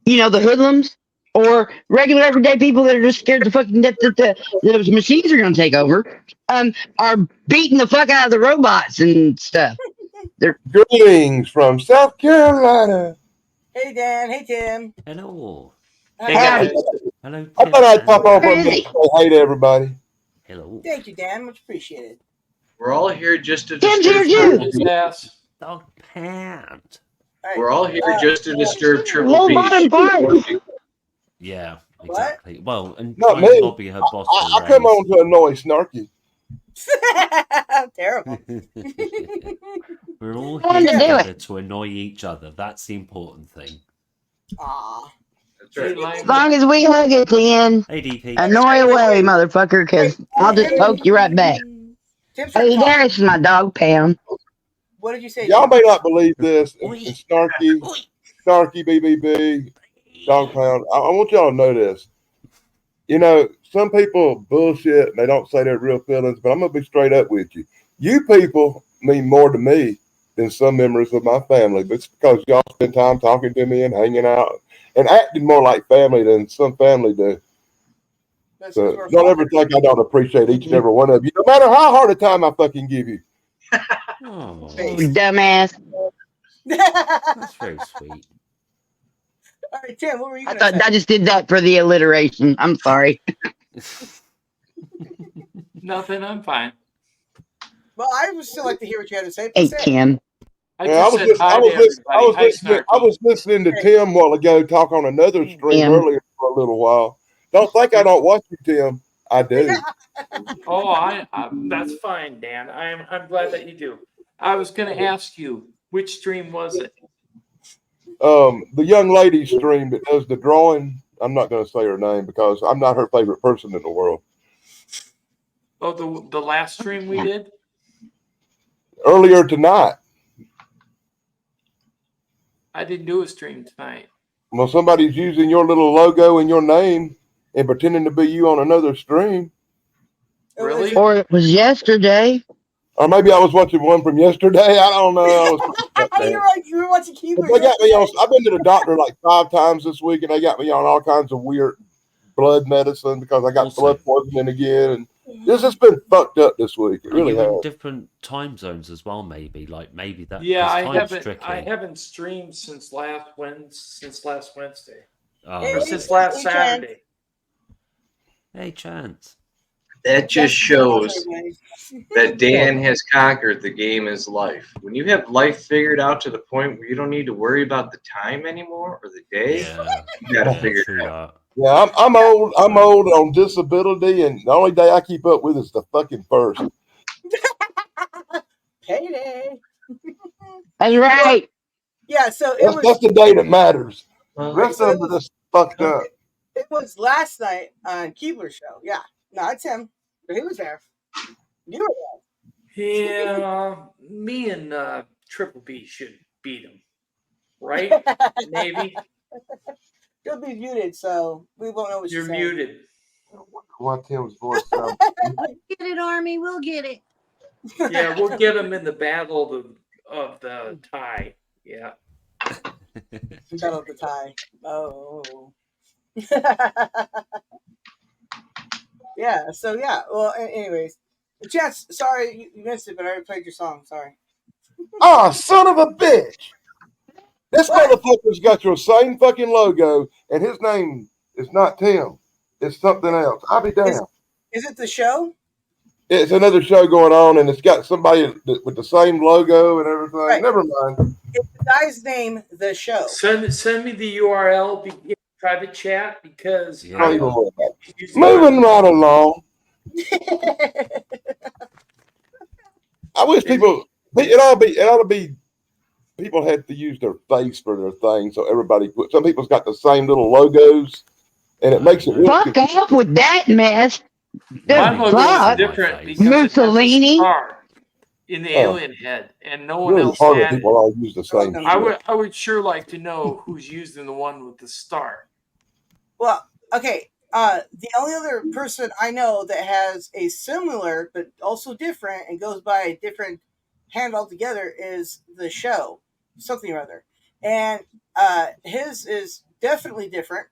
the hoodlums, or regular everyday people that are just scared to fucking death that the machines are going to take over, are beating the fuck out of the robots and stuff. Greetings from South Carolina. Hey, Dan. Hey, Tim. Hello. Hey, guys. Hello. I thought I'd pop off and say hey to everybody. Hello. Thank you, Dan. Much appreciated. We're all here just to Tim's disturb here Triple too. B. Dog pant. We're all here just to disturb Triple Low B. bottom parts. Yeah, exactly. Well, and Not trying to me. lobby her boss I to come on to annoy Snarky. Terrible. We're all Time here to do together to annoy each other. That's the important thing. Aw. That's right. As long as we hug at the end, Hey, DP. annoy away, motherfucker, because I'll just poke you right back. Tim's Hey, there's my dog, Pam. What did you say? Y'all Jim? may not believe this, and Oi. Snarky, Oi. Snarky, BBB, Dog Pound. I want y'all to know this. You know, some people bullshit and they don't say their real feelings, but I'm gonna be straight up with you. You people mean more to me than some members of my family, but it's because y'all spend time talking to me and hanging out and acting more like family than some family do. That's So 'cause we're don't ever think I don't appreciate each and every one of you, no matter how hard a time I fucking give you. Oh, Oh, dumbass. that's very sweet. All right, Tim, what were you I going thought to say? I just did that for the alliteration. I'm sorry. Nothing. I'm fine. Well, I would still like to hear what you had to say. Hey, Please say it. Kim. I Yeah, I just was said just, hi I to was listening, everybody. Hi, I Snarky. was listening to Tim a while ago talk on another stream Tim. earlier for a little while. Don't think I don't watch you, Tim. I do. Oh, that's fine, Dan. I'm glad that you do. I was going to ask you, which stream was it? The young lady stream that does the drawing. I'm not going to say her name because I'm not her favorite person in the world. Oh, the last stream we did? Earlier tonight, I didn't do a stream tonight. well, somebody's using your little logo and your name and pretending to be you on another stream. Really? Or it was yesterday. Or maybe I was watching one from yesterday. I don't know. You're right. You were watching Keeper. They got me on. I've been to the doctor like 5 times this week, and they got me on all kinds of weird blood medicine because I got Also- blood poisoning again. And this has been fucked up this week. It Are really you in has. different time zones as well? Maybe maybe that. Yeah, 'cause I time's haven't. tricky. I haven't streamed since last Wednesday. Oh, Hey, Or right. since last hey, Saturday. Hey, Chance. That just shows that Dan Yeah. has conquered the game is life. When you have life figured out to the point where you don't need to worry about the time anymore or the day, Yeah, you got to yeah, figure true it out. that. Yeah, I'm old. I'm old on disability, and the only day I keep up with is the fucking first. Payday. That's right. Yeah, so it That's, was. that's the day that matters. The Well, rest of them are just fucked up. It was last night on Keebler's show. Yeah, not Tim, but he was there. You were Yeah, me and Triple B should beat him, right? there. Maybe You'll be muted, so we won't know what you're you're saying. muted. Why Tim's voice sounds. Get it, Army. We'll get it. Yeah, we'll get him in the battle of the tie. Yeah. Battle of the tie. Oh. Yeah. So yeah. Well, anyways, Chance. Sorry you missed it, but I already played your song. Sorry. Ah, son of a bitch! This motherfucker's got your same fucking logo, and his name is not Tim. It's something else. I'll be damned. Is it the show? It's another show going on, and it's got somebody with the same logo and everything. Right. Never mind. It's the guy's name. The show. Send me the URL via private chat because Yeah. Don't even worry about it. He's Moving right along. I wish people. It ought to be. People have to use their face for their thing, so everybody. Some people's got the same little logos, and it makes it. Really Fuck off with that mess. My Good logo is God. different Face. because it has a Mussolini. star in the alien head, and no one really else hard when had it. people all use the same. I would sure like to know who's using the one with the star. Well, okay. The only other person I know that has a similar but also different and goes by a different hand altogether is the show, something or other, and his is definitely different,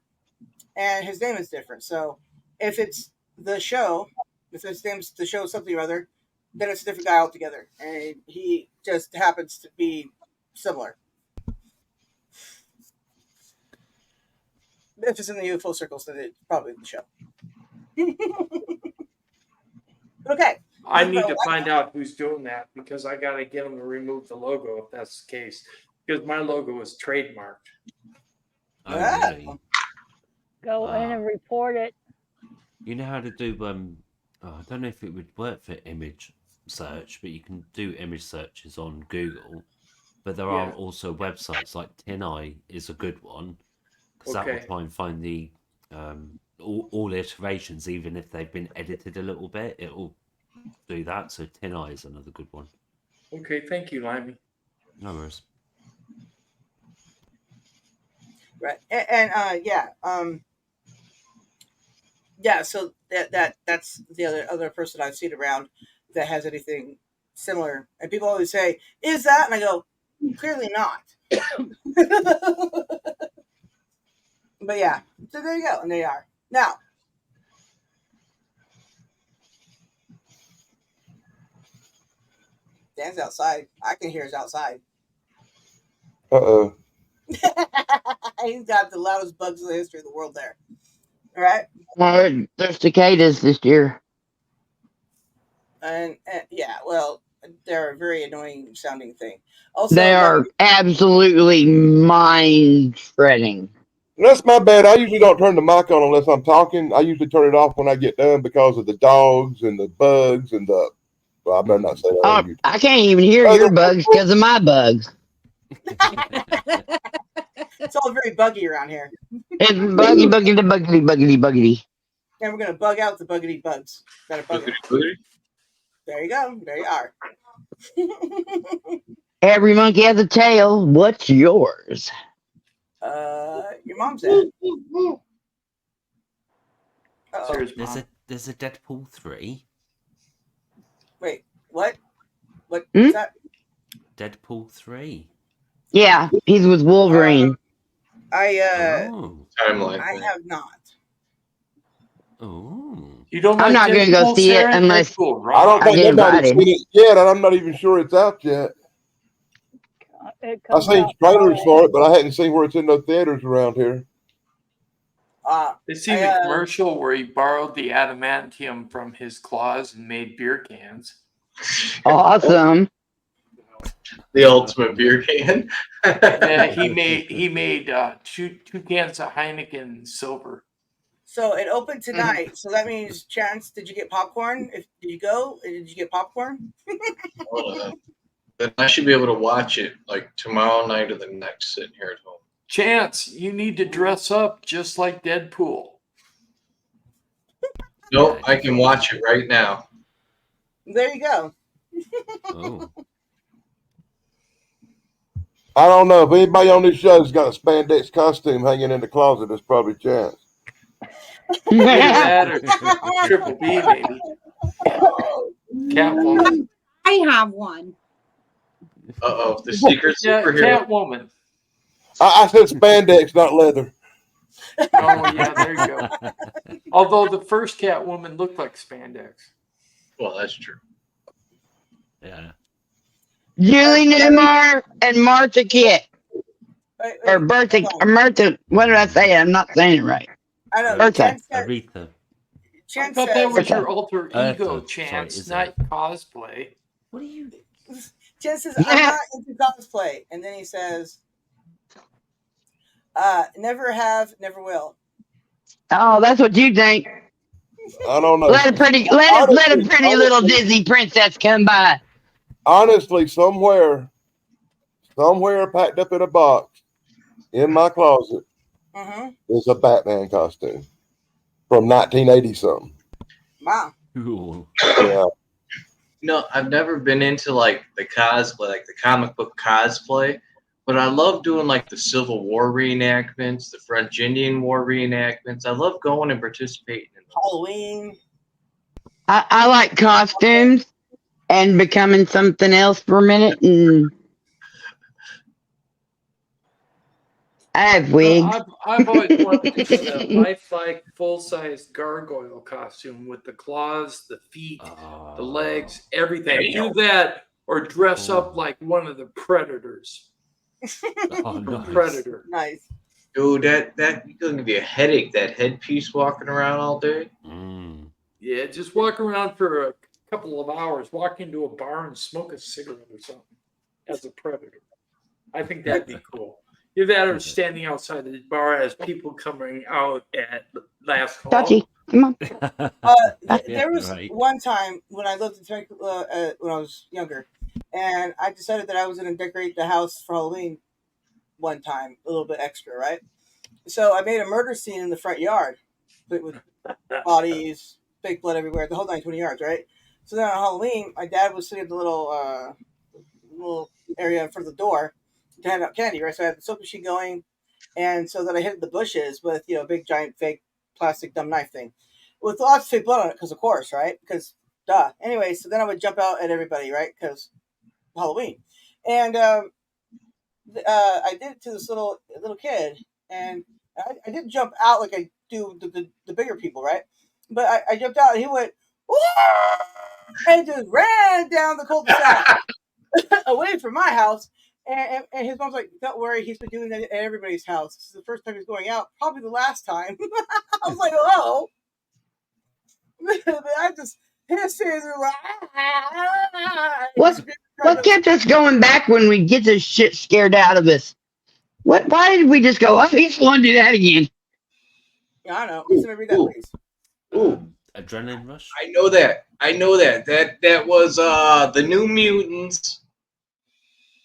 and his name is different. So if it's the show, if his name's the show something or other, then it's a different guy altogether, and he just happens to be similar. If it's in the UFO circles, then it's probably the show. Okay. I need to find out who's doing that because I got to get them to remove the logo if that's the case. Because my logo is trademarked. Oh, really? Go in and report it. You know how to do I don't know if it would work for image search, but you can do image searches on Google. But there are also websites like TinEye is a good one because that will try and find the all iterations, even if they've been edited a little bit. It will do that. So TinEye is another good one. Okay, thank you, Limey. No worries. Right. And yeah. So that's the other person I've seen around that has anything similar. And people always say, "Is that?" And I go, "Clearly not." But yeah. So there you go, and they are now. Dan's outside. I can hear his outside. Uh-oh. He's got the loudest bugs in the history of the world there. All right. There's cicadas this year. And yeah, well, they're a very annoying sounding thing. Also, They are absolutely mind shredding. That's my bad. I usually don't turn the mic on unless I'm talking. I usually turn it off when I get done because of the dogs and the bugs and the. Well, I better not say that. Oh, on YouTube. I can't even hear your bugs because of my bugs. It's all very buggy around here. It's buggity. And we're gonna bug out the buggity bugs. Gotta bug it. There you go. There you are. Every monkey has a tail. What's yours? Your mom's at. There's a Deadpool 3. Wait, what? What's that? Deadpool 3. Yeah, he's with Wolverine. I have not. Oh. You don't I'm not going to go see it unless I don't think get nobody's invited. seen it yet, and I'm not even sure it's out yet. I've seen trailers for it, but I hadn't seen where it's in no theaters around here. They see the commercial where he borrowed the adamantium from his claws and made beer cans. Awesome. The ultimate beer can. Yeah, he made two cans of Heineken silver. So it opened tonight. So that means, Chance, did you get popcorn? Did you go? Did you get popcorn? Then I should be able to watch it like tomorrow night or the next, sitting here at home. Chance, you need to dress up just like Deadpool. Nope, I can watch it right now. There you go. Oh. I don't know if anybody on this show's got a spandex costume hanging in the closet. It's probably Chance. That or Triple B, maybe. Catwoman. I have one. Uh-oh, the secret superhero. Catwoman. I said spandex, not leather. Oh, yeah, there you go. Although the first Catwoman looked like spandex. Well, that's true. Yeah. Julie Newmar and Martha Kit. Or Bertha, what did I say? I'm not saying it right. I know. Bertha. Aretha. I thought that was your alter ego, Eartha. Chance, Sorry, not cosplay. What are you? Chance says, I'm not into cosplay. And then he says, never have, never will. Oh, that's what you think. I don't know. Let a pretty little Disney princess come by. Honestly, somewhere packed up in a box in my closet is a Batman costume from 1980 something. Wow. Yeah. No, I've never been into like the cosplay, like the comic book cosplay, but I love doing like the Civil War reenactments, the French Indian War reenactments. I love going and participating in Halloween. I like costumes and becoming something else for a minute, and I have wigs. I've always wanted to get a lifelike, full-size gargoyle costume with the claws, the feet, the legs, everything. Do that or dress up like one of the Predators. Predator. Nice. Dude, that you're gonna give you a headache. That headpiece walking around all day. Yeah, just walk around for a couple of hours, walk into a bar and smoke a cigarette or something as a Predator. I think that'd be cool. You're that or standing outside the bar as people coming out at last call. Touchy, come on. There was one time when I lived in Temecula when I was younger, and I decided that I was going to decorate the house for Halloween one time, a little bit extra, right? So I made a murder scene in the front yard with bodies, fake blood everywhere, the whole 20 yards, right? So then on Halloween, my dad was sitting at the little little area in front of the door to hand out candy, right? So I had the soap machine going, and so then I hit the bushes with a big giant fake plastic dumb knife thing with lots of fake blood on it, because of course, right? Because duh. Anyway, so then I would jump out at everybody, right? Because Halloween, and I did it to this little kid, and I didn't jump out like I do the bigger people, right? But I jumped out, and he went, "Woo!" and just ran down the cul-de-sac away from my house. And his mom's like, "Don't worry, he's been doing that at everybody's house. This is the first time he's going out, probably the last time." I was like, "Oh." I just his tears were like, What kept us going back when we get this shit scared out of us? Why did we just go, oh, he's going to do that again? Yeah, I know. Listen, read that, please. Adrenaline Rush. I know that. That was the New Mutants.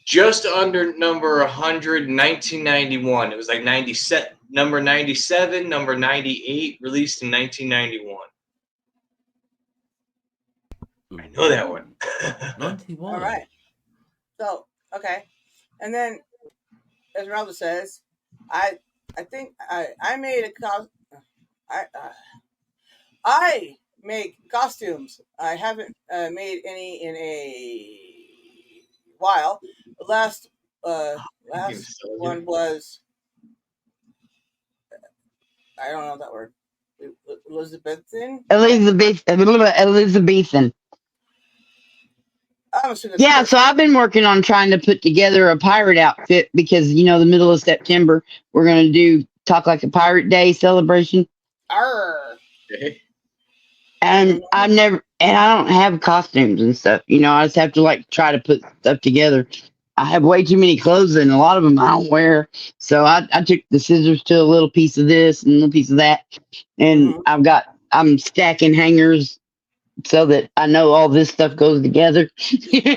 Just under number 100, 1991. It was like 97, number 97, number 98, released in 1991. I know that one. 91. All right. So, okay. And then, as Ronaldo says, I think I made I make costumes. I haven't made any in a while. The last one was, I don't know that word. Elizabethan. Elizabethan. I'm assuming Yeah, so I've been working on trying to put together a pirate outfit because the middle of September we're gonna do Talk Like a Pirate Day celebration. Arr. And I don't have costumes and stuff. I just have to try to put stuff together. I have way too many clothes and a lot of them I don't wear. So I took the scissors to a little piece of this and a little piece of that. And I'm stacking hangers so that I know all this stuff goes together. Oh,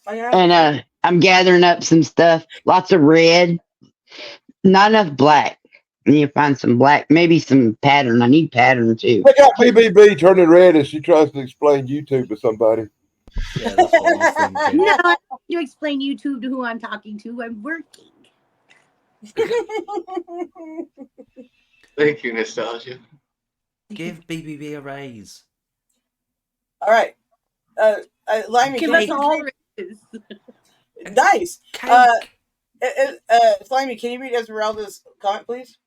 And I'm gathering up some stuff. Lots of red. Not enough black. I need to find some black, maybe some pattern. I need pattern too. Check out BBB turning red as she tries to explain YouTube to somebody. Yeah, that's what I was thinking. No, I don't need to explain YouTube to who I'm talking to. I'm working. Thank you, Nostalgia. Give BBB a raise. All right. Limey, Give can us you- all raises. Nice. Slimy, can you read Esmeralda's comment, please?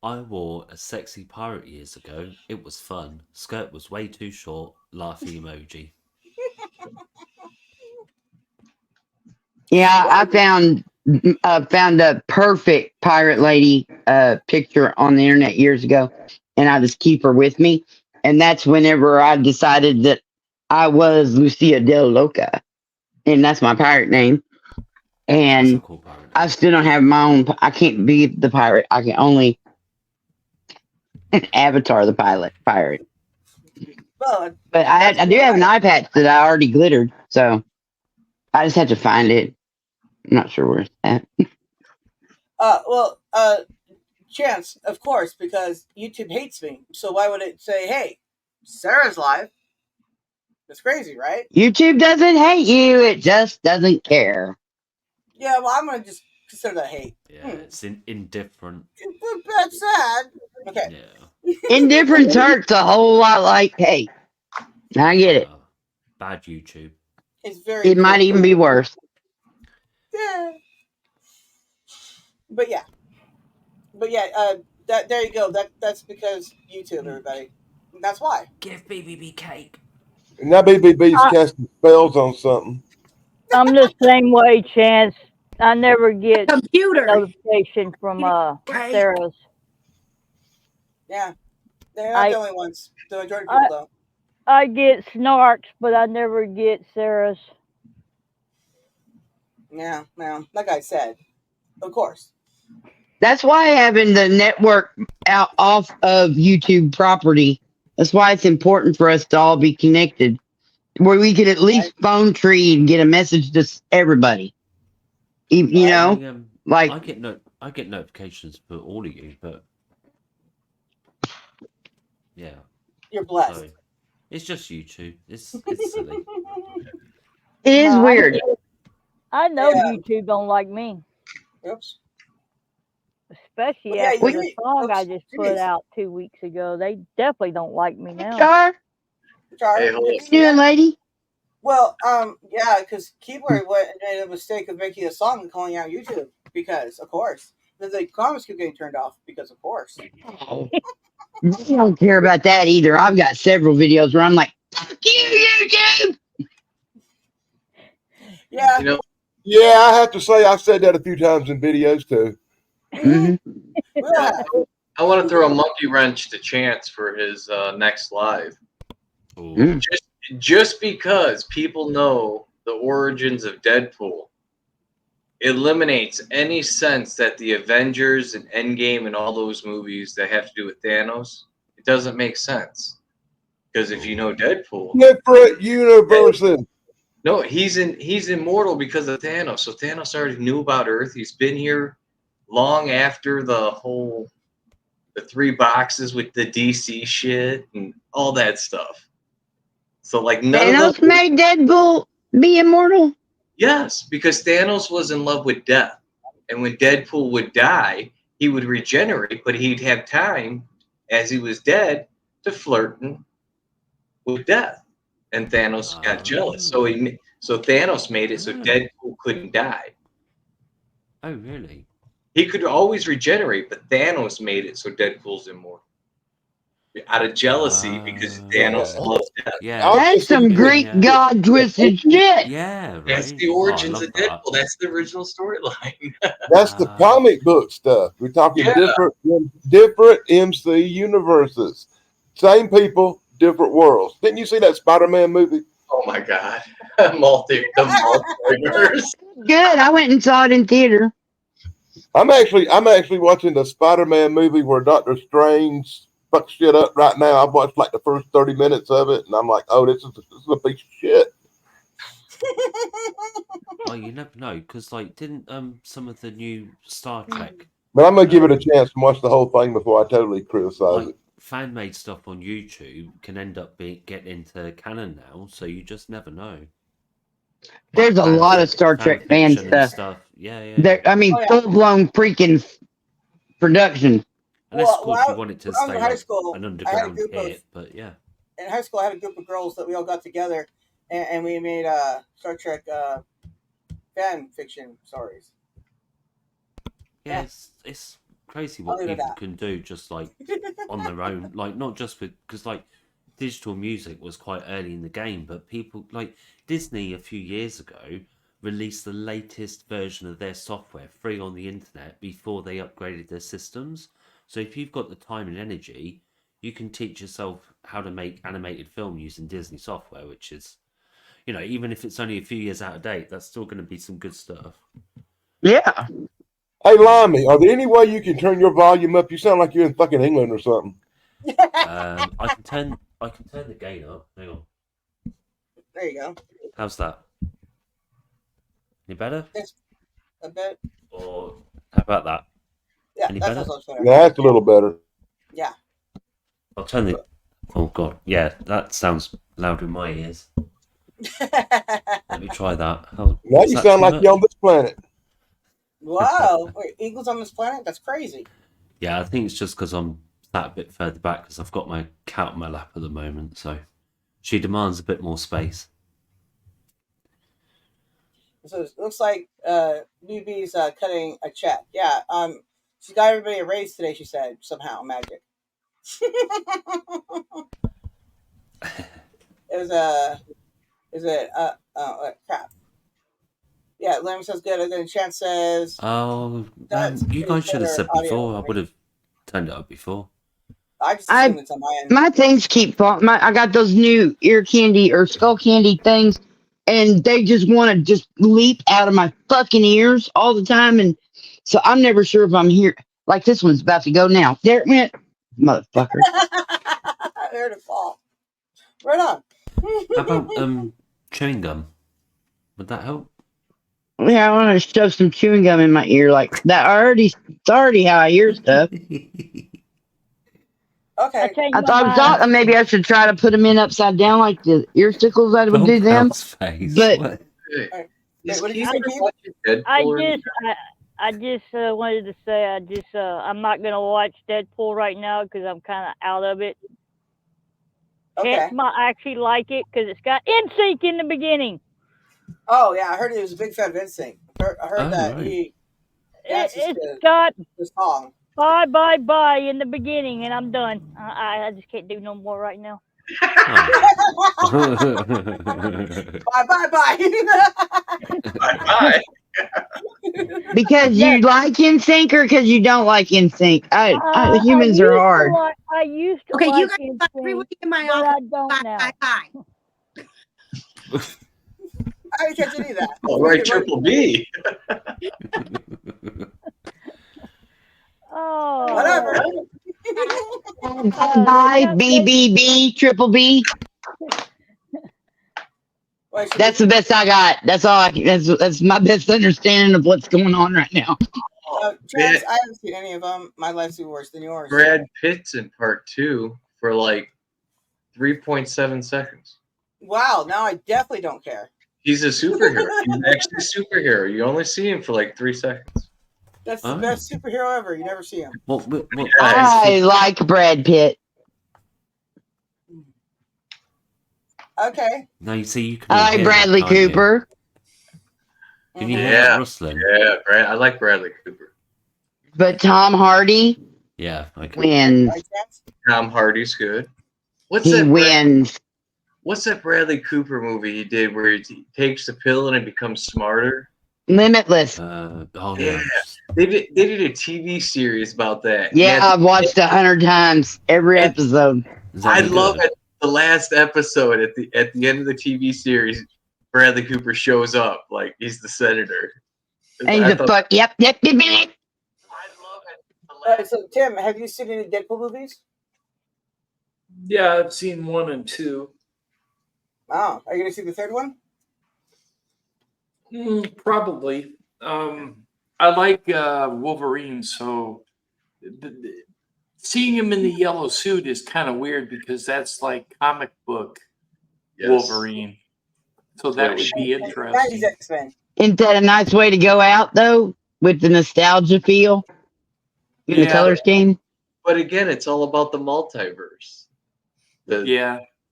I wore a sexy pirate years ago. It was fun. Skirt was way too short. Laughing emoji. Yeah, I found a perfect pirate lady picture on the internet years ago, and I just keep her with me. And that's whenever I decided that I was Lucia del Loca, and that's my pirate name. And Cool pirate. I still don't have my own. I can't be the pirate. I can only avatar the pirate. Well, But I do have an eye patch that I already glittered, so I just have to find it. I'm not sure where it's at. Chance, of course, because YouTube hates me. So why would it say, "Hey, Sarah's live"? That's crazy, right? YouTube doesn't hate you; it just doesn't care. Yeah, well, I'm gonna just consider that hate. Yeah, it's indifferent. That's sad. Okay. Yeah. Indifference hurts a whole lot like hate. I get it. Bad YouTube. It's very. It might even be worse. Yeah. But yeah. That there you go. That's because YouTube, everybody. That's why. Give BBB cake. And now BBB's casting spells on something. I'm the same way, Chance. I never get Computer notification from Sarah's. Yeah. They're not the only ones. The majority of people don't. I get Snarks, but I never get Sarah's. Yeah, well, like I said, of course. That's why having the network out off of YouTube property. That's why it's important for us to all be connected, where we could at least phone tree and get a message to everybody. I get notifications for all of you, but yeah, you're blessed. So, it's just YouTube. It's silly. It is No, weird. I know Yeah. YouTube don't like me, Oops. especially Well, yeah, after you the need- song I oops, just jeez. put out 2 weeks ago. They definitely don't like me now. Char, Char, Hey, did hold you on. see doing, that? lady? Well, yeah, because Keyboard went and made a mistake of making a song and calling out YouTube because, of course, the comments keep getting turned off because, of course. They don't care about that either. I've got several videos where I'm like, "Fuck you, YouTube." Yeah. You know, Yeah, I have to say I've said that a few times in videos too. Mhm. We all have. I want to throw a monkey wrench to Chance for his next live. Ooh. Just because people know the origins of Deadpool eliminates any sense that the Avengers and Endgame and all those movies that have to do with Thanos, it doesn't make sense. Because if you know Deadpool, Different universes. no, he's immortal because of Thanos. So Thanos already knew about Earth. He's been here long after the 3 boxes with the DC shit and all that stuff. So like none of Thanos them. made Deadpool be immortal. Yes, because Thanos was in love with death. And when Deadpool would die, he would regenerate, but he'd have time, as he was dead, to flirting with death. And Thanos got jealous. So Thanos made it so Deadpool couldn't die. Oh, really? He could always regenerate, but Thanos made it so Deadpool's immortal. Out of jealousy, because Thanos loves death. Yeah. That's some Greek god twisted shit. Yeah, right. That's the Oh, I origins love of that. Deadpool. That's the original storyline. That's the comic book stuff. We're talking Yeah. different MC universes. Same people, different worlds. Didn't you see that Spider-Man movie? Oh my god. The multiverse. Good. I went and saw it in theater. I'm actually watching the Spider-Man movie where Doctor Strange fucks shit up right now. I've watched like the first 30 minutes of it, and I'm like, oh, this is a piece of shit. Oh, you never know, because like, didn't some of the new Star Trek But I'm gonna give it a chance and watch the whole thing before I totally criticize it. fan made stuff on YouTube can end up getting into canon now, so you just never know. There's a lot of Star Trek fan fiction and stuff. Yeah. There, I mean, Oh, yeah. full blown freaking production. Unless, of course, you want it to when I was stay in high like school, an I had a underground group of pit, but yeah. in high school. I had a group of girls that we all got together, and we made Star Trek fan fiction stories. Yeah, it's crazy what I'll leave it people at that. can do just like on their own, like not just with, because like digital music was quite early in the game, but people like Disney a few years ago released the latest version of their software free on the internet before they upgraded their systems. So if you've got the time and energy, you can teach yourself how to make animated film using Disney software, which is, you know, even if it's only a few years out of date, that's still going to be some good stuff. Yeah. Hey, Limey, are there any way you can turn your volume up? You sound like you're in fucking England or something. I can turn the gain up. Hang on. There you go. How's that? Any better? It's a bit. Or how about that? Yeah, Any that's better? what's better. Yeah, that's a little better. Yeah. I'll turn the. Oh god, yeah, that sounds loud in my ears. Let me try that. Now is you that sound too like much? you're on this planet. Wow. Wait, eagles on this planet? That's crazy. Yeah, I think it's just because I'm sat a bit further back because I've got my cat on my lap at the moment, so she demands a bit more space. So it looks like BB's cutting a check. Yeah. She got everybody a raise today. She said somehow magic. Crap. Yeah, Lamb says good, and then Chance says Oh, That's you guys should have better said audio before. I for me. would have turned it up before. I just assume it's on my end. My things keep falling. I got those new ear candy or skull candy things, and they just want to just leap out of my fucking ears all the time. And so I'm never sure if I'm here. Like this one's about to go now. There it went, motherfucker. There to fall. Right on. How about chewing gum? Would that help? Yeah, I want to shove some chewing gum in my ear like that. It's already how I hear stuff. Okay. I thought maybe I should try to put them in upside down like the ear tickles I would do them. Face. But What? Okay. Wait, Is what did you Keith say, Keith? watching Deadpool I or just, I just wanted to say, I'm not gonna watch Deadpool right now because I'm kind of out of it. Okay. Hence, might actually like it because it's got NSYNC in the beginning. Oh yeah, I heard he was a big fan of NSYNC. I heard Oh, that right. he dances It's to got the song. bye bye bye in the beginning, and I'm done. I just can't do no more right now. Oh. Bye bye bye. Bye. Because Yeah. you like NSYNC or because you don't like NSYNC? Humans I are used to hard. I used to Okay, you like guys got every NSYNC, week in my but office. I don't Bye, now. bye, bye. I didn't catch any of that. All right, Triple B. Oh, Whatever. Bye, BBB, Triple B. Wait, should That's the best I got. That's all. That's my best understanding of what's going on right now. Chance, I haven't seen any of them. My life's even worse than yours. Brad Pitt's in part 2 for like 3.7 seconds. Wow, now I definitely don't care. He's a superhero. He's actually a superhero. You only see him for like 3 seconds. That's the best superhero ever. You never see him. I like Brad Pitt. Okay. No, you see, you can. I all like hear Bradley that, can't you? Cooper. Can you hear Yeah, that rustling? yeah. I like Bradley Cooper. But Tom Hardy Yeah. Okay. wins. Tom Hardy's good. He wins. What's that Bradley Cooper movie he did where he takes the pill and it becomes smarter? Limitless. Oh no. Yeah, they did a TV series about that. Yeah, And I've watched 100 times every episode. I love it. The last episode at the end of the TV series, Bradley Cooper shows up like he's the senator. And he's a fuck. Yep. Alright, so Tim, have you seen any Deadpool movies? Yeah, I've seen 1 and 2. Wow. Are you gonna see the third one? Probably. I like Wolverine, so seeing him in the yellow suit is kind of weird because that's like comic book Wolverine. So that would be interesting. X-Men. Isn't that a nice way to go out, though, with the nostalgia feel in the color scheme? But again, it's all about the multiverse.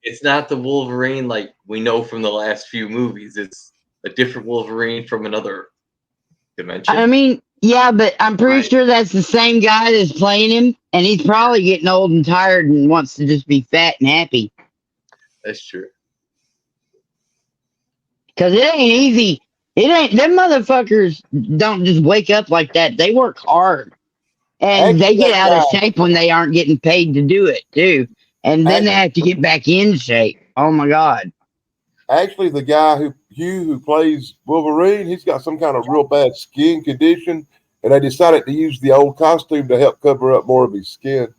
It's not the Wolverine like we know from the last few movies. It's a different Wolverine from another dimension. I mean, yeah, but I'm pretty sure that's the same guy that's playing him, and he's probably getting old and tired and wants to just be fat and happy. That's true. Because it ain't easy. It ain't. Them motherfuckers don't just wake up like that. They work hard. And they get out of shape when they aren't getting paid to do it, too. And then they have to get back in shape. Oh, my God. Actually, the guy who plays Wolverine, he's got some kind of real bad skin condition, and they decided to use the old costume to help cover up more of his skin.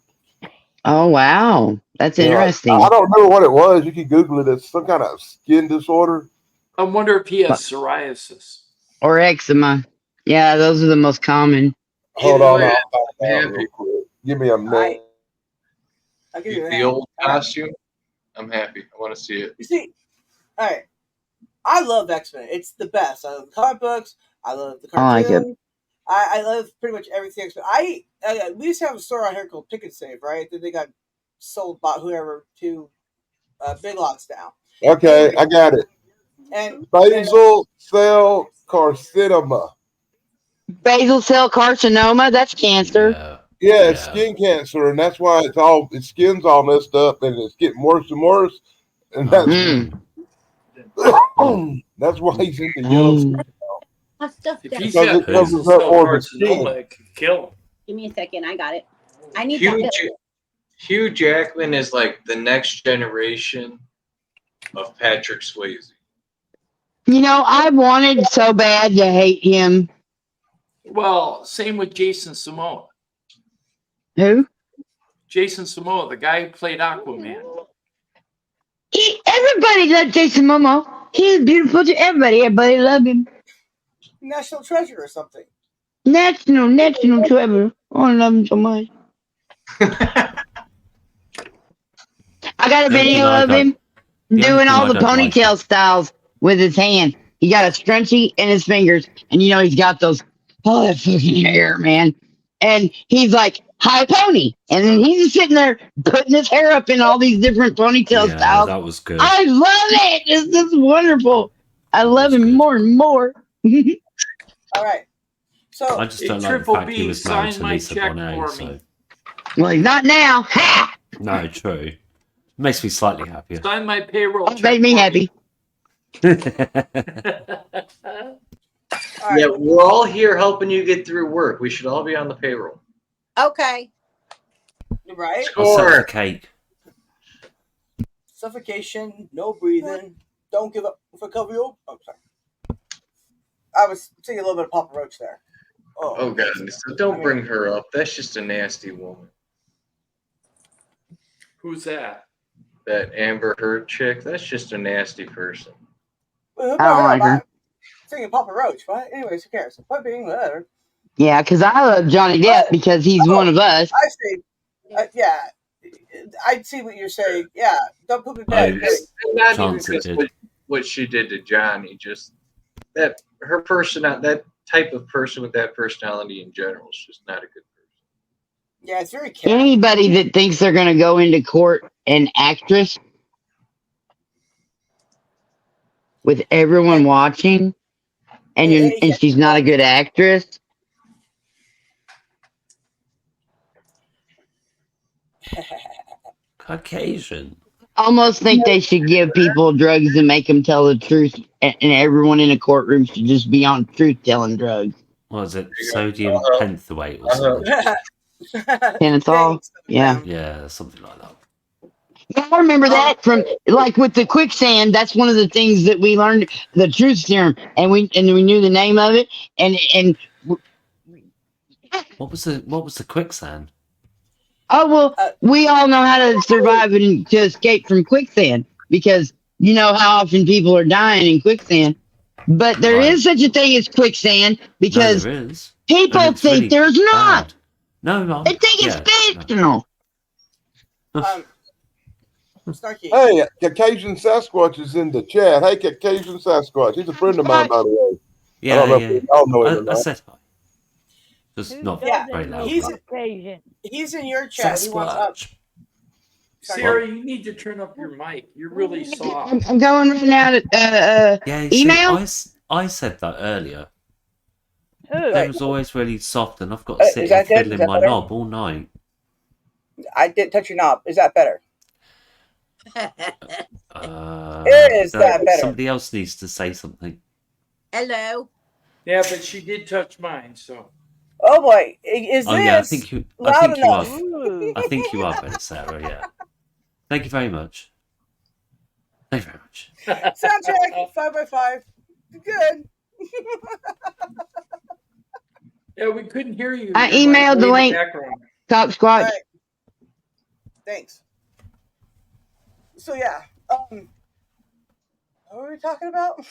Oh, wow. That's interesting. I don't know what it was. You can Google it. It's some kind of skin disorder. I wonder if he has psoriasis. Or eczema. Yeah, those are the most common. Hold on. I'll find out real quick. Give me a minute. I'll give you The old costume, I'm happy. I want to see it. You see, all right. I love X-Men. It's the best. I love the comic books. I love the cartoon. I love pretty much everything X-Men. We used to have a store out here called Pick and Save, right? Then they got sold by whoever to Big Lots now. Okay, I got it. And basal cell carcinoma. Basal cell carcinoma, that's cancer. Yeah, it's skin cancer, and that's why its skin's all messed up, and it's getting worse and worse. And that's that's why he's in the yellow skin. If he's Because got it covers basal up cell more of his skin. carcinoma, it could kill him. Give me a second. I got it. I need Hugh, that. Hugh Jackman is like the next generation of Patrick Swayze. You know, I wanted so bad to hate him. Well, same with Jason Momoa. Who? Jason Momoa, the guy who played Aquaman. Everybody loved Jason Momoa. He's beautiful to everybody. Everybody loved him. National Treasure or something. National treasure. Oh, I love him so much. I got a video of him doing all the ponytail styles with his hand. He got a scrunchie in his fingers, and you know he's got those that fucking hair, man. And he's like, "Hi, pony," and then he's just sitting there putting his hair up in all these different ponytail Yeah, styles. that was good. I love it. It's just wonderful. I love him more and more. All right. So I just Hey, don't like the Triple fact he B, was married sign to my Lisa check Bonet. for So me. Well, he's not now. Ha! no, true. Makes me slightly happier. Sign my payroll. That made me happy. all right. Yeah, we're all here helping you get through work. We should all be on the payroll. Okay. Right. I'll set Score. the cake. Suffocation, no breathing, don't give up for cover you. Oh, sorry. I was singing a little bit of Papa Roach there. Oh god, so don't bring her up. That's just a nasty woman. Who's that? That Amber Heard chick. That's just a nasty person. I don't like her. Singing Papa Roach, but anyways, who cares? Point being, whatever. Yeah, because I love Johnny Depp because he's one of us. I see. Yeah, I see what you're saying. Yeah, don't put me back. And not even Chance it just did. what she did to Johnny, just that her person, that type of person with that personality in general is just not a good person. Yeah, it's very caring. Anybody that thinks they're going to go into court an actress with everyone watching, and she's not a good actress. Caucasian. Almost think they should give people drugs and make them tell the truth, and everyone in a courtroom should just be on truth-telling drugs. What was it? Sodium penthyweight or something? Pentothal? Yeah. Yeah, something like that. Yeah, I remember that from like with the quicksand. That's one of the things that we learned, the truth serum, and we knew the name of it. And What was the quicksand? oh well, we all know how to survive and to escape from quicksand because you know how often people are dying in quicksand. But there is such a thing as quicksand because No, there is. people And it's think really there's not. No, no. They think it's fictional. Snarky. Hey, Caucasian Sasquatch is in the chat. Hey, Caucasian Sasquatch. He's a friend of mine, by the way. Yeah, I don't know yeah. if y'all know him or I not. said hi. Just not Yeah, very loud. he's in your chat. He wants up. Sarah, you need to turn up your mic. You're really soft. I'm going right now to Yeah, you see, email. I said that earlier. Who? It was always really soft, and I've got to sit is here that good? Is fiddling that my better? knob all night. I did touch your knob. Is that better? Is that better? Somebody else needs to say something. Hello. Yeah, but she did touch mine, so. Oh boy, is Oh this yeah, I think you loud are. enough? I think you are better, Sarah. Yeah. Thank you very much. Thank you very much. Soundtrack 5x5. Good. Yeah, we couldn't hear you. I You're, like, emailed the way in link. background. Top Squatch. Right. Thanks. So yeah, what were we talking about?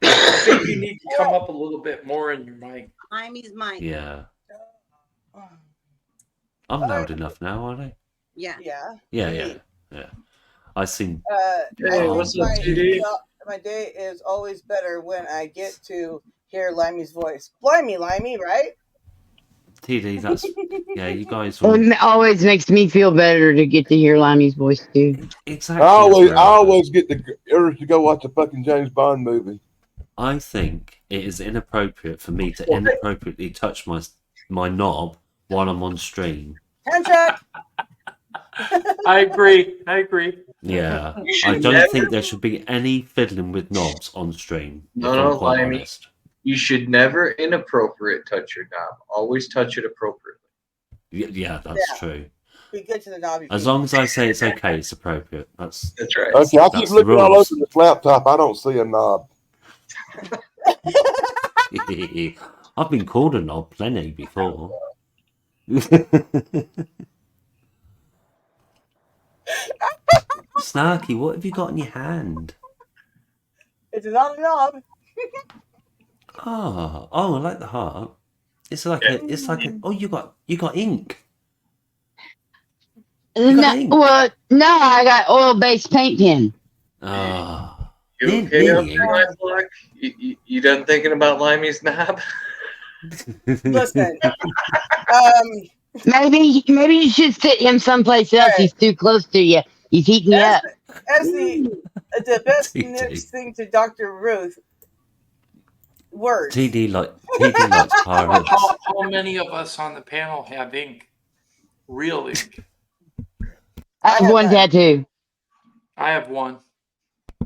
I think you need to come up a little bit more in your mic. Imy's mic. Yeah. I'm loud enough now, aren't I? Yeah. Yeah. Yeah. I seem. Hey, what's up, TD? My day is always better when I get to hear Limey's voice. Blimey, Limey, right? TD, that's yeah. You guys It will always makes me feel better to get to hear Limey's voice too. exactly. I as well. always get the urge to go watch a fucking James Bond movie. I think it is inappropriate for me to inappropriately touch my knob while I'm on stream. Handshake. I agree. Yeah, I don't think there should be any fiddling with knobs on stream. If I'm No, quite Limey. honest. You should never inappropriate touch your knob. Always touch it appropriately. Yeah, that's Yeah. true. Be good to the knobby. As long as I say it's okay, it's appropriate. That's right. Okay, I keep That's the looking all over rules. this laptop. I don't see a knob. I've been called a knob plenty before. Snarky, what have you got in your hand? It's not a knob. Oh, I like the heart. It's like a. Oh, you got ink. No, well, no, I got oil-based paint pen. Ah, You okay up there, my block? You done thinking about Limey's knob? Listen, Maybe you should sit him someplace else. He's too close to you. He's heating you up. as the best next thing to Dr. Ruth, words. TD likes pirates. How many of us on the panel have ink? Real ink. I have one tattoo. I have one.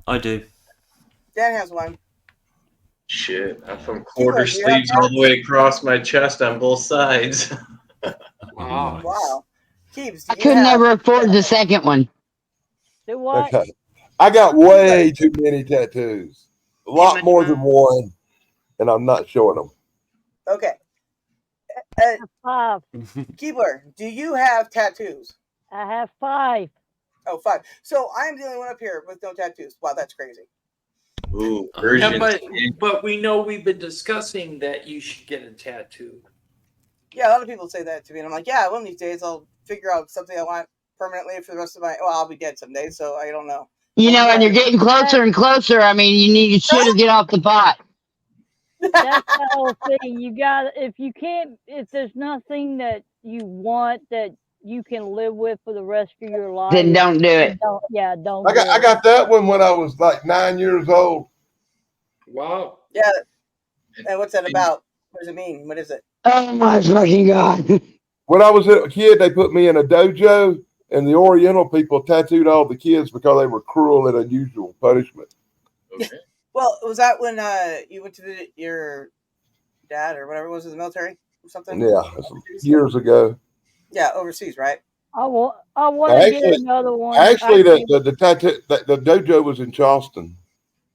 I do. Dan has one. Shit, I'm from quarter sleeves all the way across my chest on both sides. Wow. Wow. Keeps, I could never afford the second one. Do what? Okay. I got way too many tattoos. A lot more than one, and I'm not showing them. Okay. 5. Keebler, do you have tattoos? I have 5. Oh, 5. So I'm the only one up here with no tattoos. Wow, that's crazy. Ooh, Yeah, but we know we've been discussing that you should get a tattoo. Yeah, a lot of people say that to me, and I'm like, yeah, one of these days I'll figure out something I want permanently for the rest of my. Well, I'll be dead someday, so I don't know. You know, and you're getting closer and closer. I mean, you should get off the pot. That's the whole thing. You got if there's nothing that you want that you can live with for the rest of your life, Then don't do it. Don't. I got that one when I was like 9 years old. Wow. Yeah. And what's that about? What does it mean? What is it? Oh my fucking God. When I was a kid, they put me in a dojo, and the Oriental people tattooed all the kids because they were cruel and unusual punishment. Okay. Well, was that when you went to your dad or whatever it was in the military or something? Yeah, years ago. Yeah, overseas, right? I want to get another one. Actually, the tattoo, the dojo was in Charleston,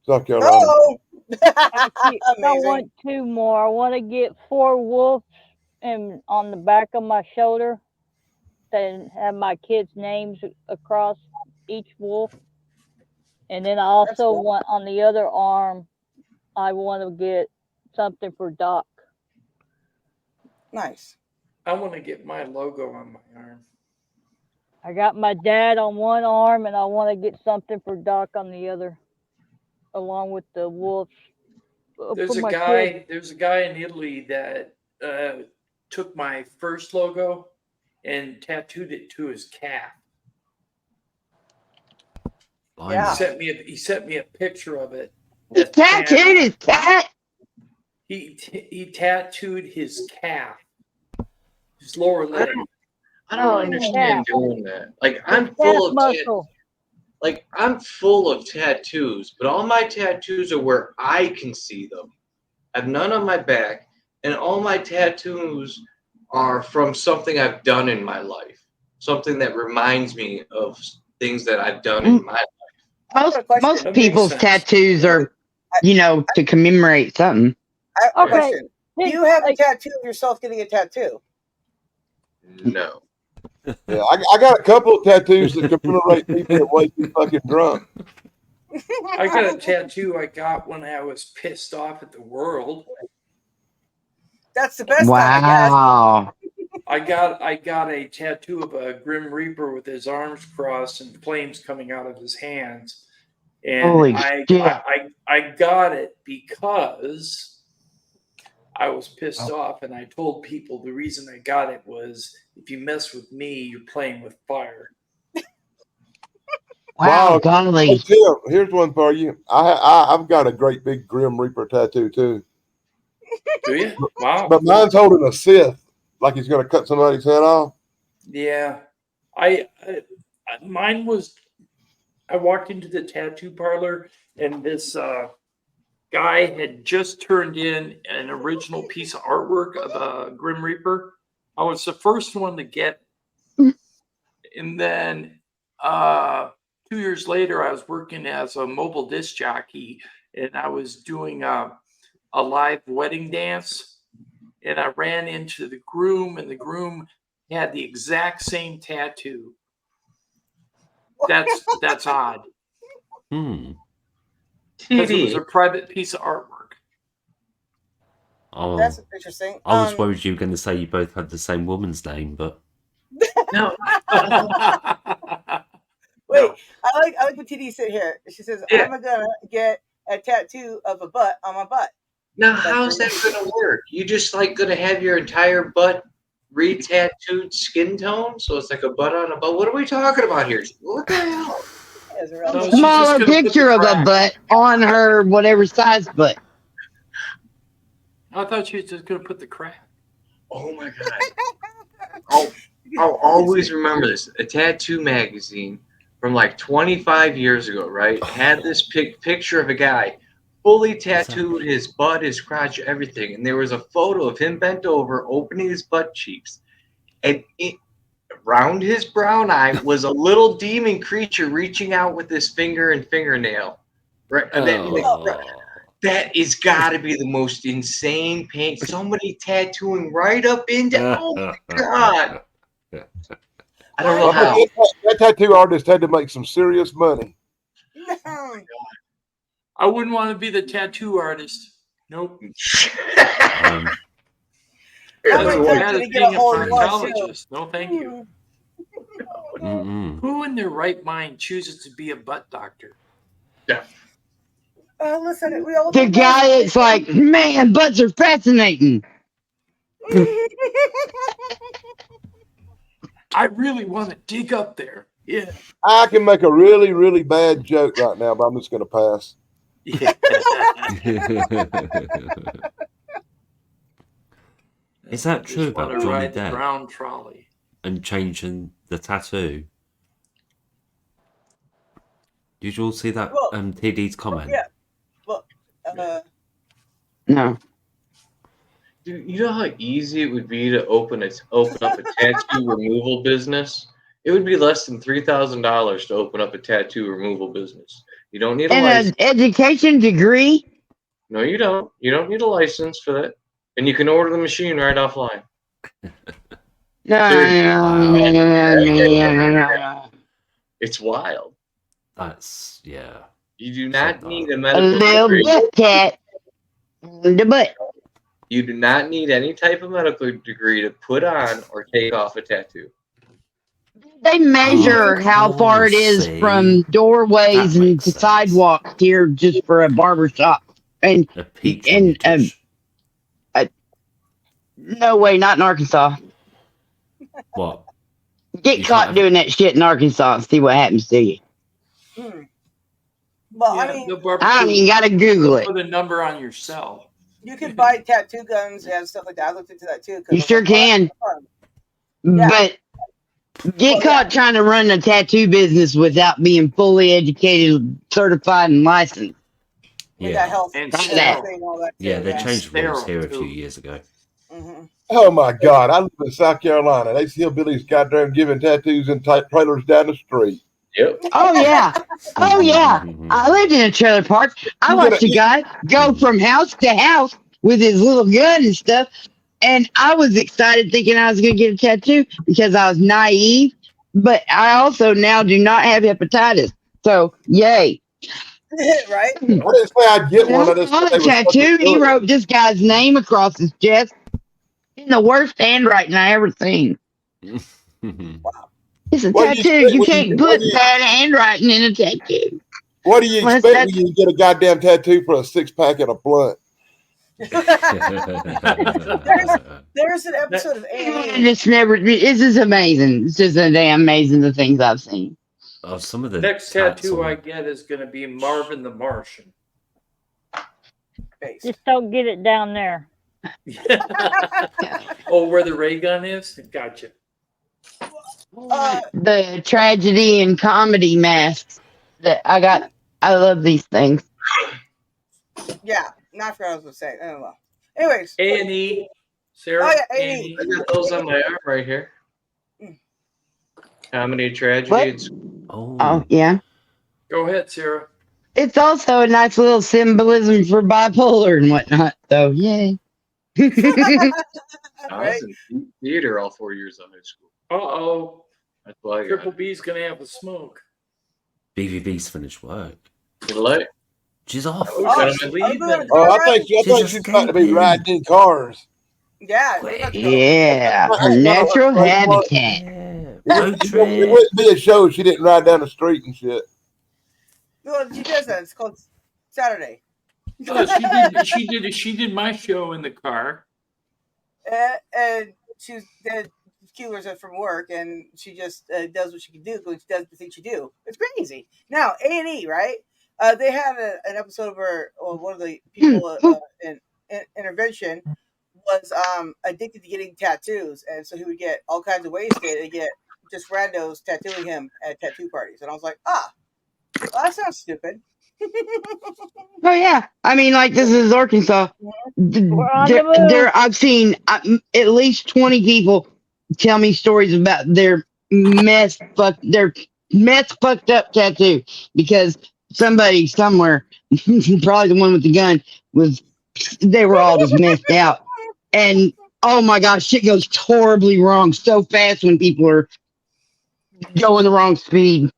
South Carolina. Oh, I want 2 more. I want to get 4 wolves and on the back of my shoulder, and have my kids' names across each wolf. And then I also want on the other arm, I want to get something for Doc. Nice. I want to get my logo on my arm. I got my dad on one arm, and I want to get something for Doc on the other, along with the wolves. There's a guy in Italy that took my first logo and tattooed it to his calf. Yeah. He sent me a picture of it. He tattooed his cat. He tattooed his calf, his lower leg. I don't understand doing that. Like I'm full of tattoos, but all my tattoos are where I can see them. I have none on my back, and all my tattoos are from something I've done in my life, something that reminds me of things that I've done in my life. Most people's tattoos are, to commemorate something. I have a question. Do you have a tattoo of yourself getting a tattoo? No. Yeah, I got a couple of tattoos that commemorate people that way too fucking drunk. I got a tattoo I got when I was pissed off at the world. That's the best Wow. I got a tattoo of a Grim Reaper with his arms crossed and flames coming out of his hands. And Holy I got it because I was pissed off, and I told people the reason I got it was if you mess with me, you're playing with fire. Wow, golly. Hey, Tim, here's one for you. I've got a great big Grim Reaper tattoo too. Do you? Wow. But mine's holding a scythe, like he's going to cut somebody's head off. Yeah, mine was. I walked into the tattoo parlor, and this guy had just turned in an original piece of artwork of a Grim Reaper. I was the first one to get, and then 2 years later, I was working as a mobile disc jockey, and I was doing a live wedding dance, and I ran into the groom, and the groom had the exact same tattoo. That's odd. Because it was a private piece of artwork. Oh, that's interesting. I was worried you were going to say you both had the same woman's name, but no. Wait, No. I like what TD said here. She says, Yeah. I'm gonna get a tattoo of a butt on my butt. Now, That's how's that really- gonna work? You just like gonna have your entire butt re-tattooed skin tone, so it's like a butt on a butt. What are we talking about here? What the hell? It's real- No, she's just Smaller gonna put the picture of a crack. butt on her whatever size butt. I thought she was just gonna put the crack. Oh my god! I'll always remember this. A tattoo magazine from like 25 years ago, right? Had this picture of a guy fully tattooed, his butt, his crotch, everything, and there was a photo of him bent over, opening his butt cheeks, and around his brown eye was a little demon creature reaching out with his finger and fingernail. Right? And that is got to be the most insane pain. Somebody tattooing right up into. Oh my god! I don't know how. That tattoo artist had to make some serious money. I wouldn't want to be the tattoo artist. Nope. Um, That's might as touch bad it as and get being a a hold of one, proctologist. No, thank you. mm-mm. Who in their right mind chooses to be a butt doctor? Yeah. Listen, we all The guy, it's like, man, butts are fascinating. I really want to dig up there. Yeah. I can make a really, really bad joke right now, but I'm just going to pass. Yeah. Is that true Just want about to Johnny ride the Depp brown trolley. and changing the tattoo? Did you all see that Well, TD's comment? yeah. Well, No. Dude, you know how easy it would be to open up a tattoo removal business? It would be less than $3,000 to open up a tattoo removal business. You don't need a And license. an education degree? No, you don't. You don't need a license for that. And you can order the machine right offline. No. It's wild. That's, yeah. You do not need a A medical little degree. butt cat. The butt. You do not need any type of medical degree to put on or take off a tattoo. They measure how far it is see. from doorways That and makes to sense. sidewalks here just for a barber shop. And A peach And, on your tush. no way, not in Arkansas. What? Get You caught can't- doing that shit in Arkansas and see what happens to you. well, Yeah, I mean, the barber I don't even gotta Google it. put a number on your cell. you can buy tattoo guns and stuff like that. I looked into that too. 'cause I You was sure like, oh, can. that's fun. Yeah. But get Well, caught trying to run a tattoo business without being fully educated, certified, and licensed. With that Yeah. health And health sterile. thing and all that. Yeah, too, they yeah. changed rules here a Sterile, few too. years ago. Mhm. Oh my God! I live in South Carolina. They hillbillies got there and giving tattoos in tight trailers down the street. Yep. Oh yeah. Oh yeah. I lived in a trailer park. I watched a guy go from house to house with his little gun and stuff. And I was excited thinking I was going to get a tattoo because I was naive. But I also now do not have hepatitis. So, yay. Right? I didn't say I'd get one. I just On said a they were supposed to tattoo, do he it. wrote this guy's name across his chest in the worst handwriting I ever seen. It's a What do you tattoo. expect You when can't you- put what do you- bad handwriting in a tattoo. What do you Well, expect that's- when you get a goddamn tattoo for a 6-pack and a blunt? There's an episode of A&E. It's never. This is amazing. It's just a damn amazing the things I've seen. Oh, some of the Next tats tattoo on- I get is going to be Marvin the Martian. Face. Just don't get it down there. Oh, where the ray gun is? Gotcha. The tragedy and comedy masks that I got. I love these things. Yeah, not for what I was going to say. I don't know. Anyways. A&E. Sarah? Oh, yeah, A&E. I got those on my arm right here. Mm. Comedy, tragedy. Oh yeah. Go ahead, Sarah. It's also a nice little symbolism for bipolar and whatnot. So yay. I was in theater all 4 years of high school. Uh-oh. That's why I got Triple it. B's going to have a smoke. BVB's finished work. Good luck. She's off. Oh, I think she's about to be riding in cars. Yeah. Yeah. Her natural habitat. It wouldn't be a show if she didn't ride down the street and shit. Well, she does that. It's called Saturday. She did my show in the car. And she's dead. Keeler's from work, and she just does what she can do because she does the things she do. It's crazy. Now A&E, right? They had an episode where one of the people in intervention was addicted to getting tattoos, and so he would get all kinds of wasted and get just randos tattooing him at tattoo parties. And I was like, well, that sounds stupid. Oh yeah, I mean, like this is Arkansas. I've seen at least 20 people tell me stories about their mess fucked up tattoo because somebody somewhere, probably the one with the gun, they were all just messed out. And oh my gosh, shit goes horribly wrong so fast when people are going the wrong speed.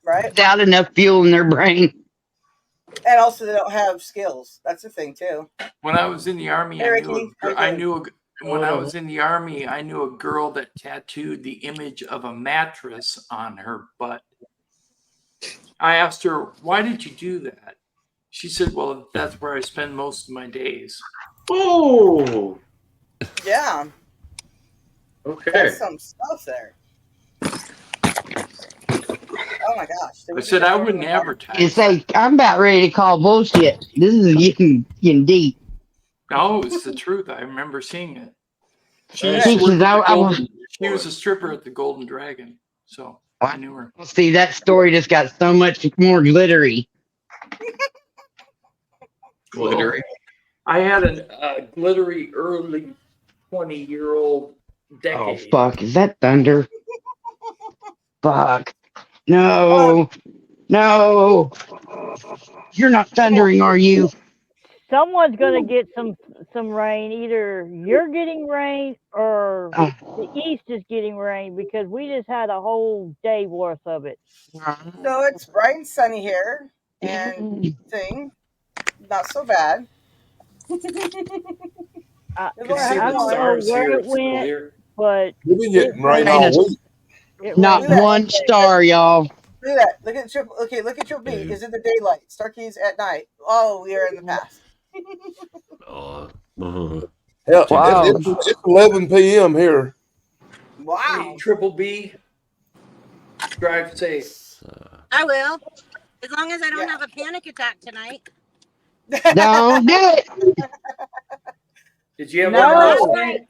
Right? Without enough fuel in their brain. And also they don't have skills. That's the thing too. When I was in the army, I knew a girl that tattooed the image of a mattress on her butt. I asked her, why did you do that? She said, well, that's where I spend most of my days. Oh, yeah. Okay. There's some stuff there. Oh my gosh. I said I wouldn't advertise. It's like, I'm about ready to call bullshit. This is getting deep. No, it's the truth. I remember seeing it. She was a stripper at the Golden Dragon, so I knew her. See, that story just got so much more glittery. Glittery. I had a glittery early 20-year-old decade. Oh, fuck. Is that thunder? Fuck. No. No. You're not thundering, are you? Someone's gonna get some rain. Either you're getting rain or the east is getting rain because we just had a whole day worth of it. So it's bright and sunny here, and not so bad. I don't know where it went, but we've been getting rain all week. Not one star, y'all. Look at that. Look at Triple. Okay, look at Triple B. Is in the daylight. Starkey's at night. Oh, we are in the past. Hell, wow. It's 11 p.m. here. Wow. Hey, Triple B, drive safe. I will, as long as I don't have a panic attack tonight. Don't do it. Did you have last night?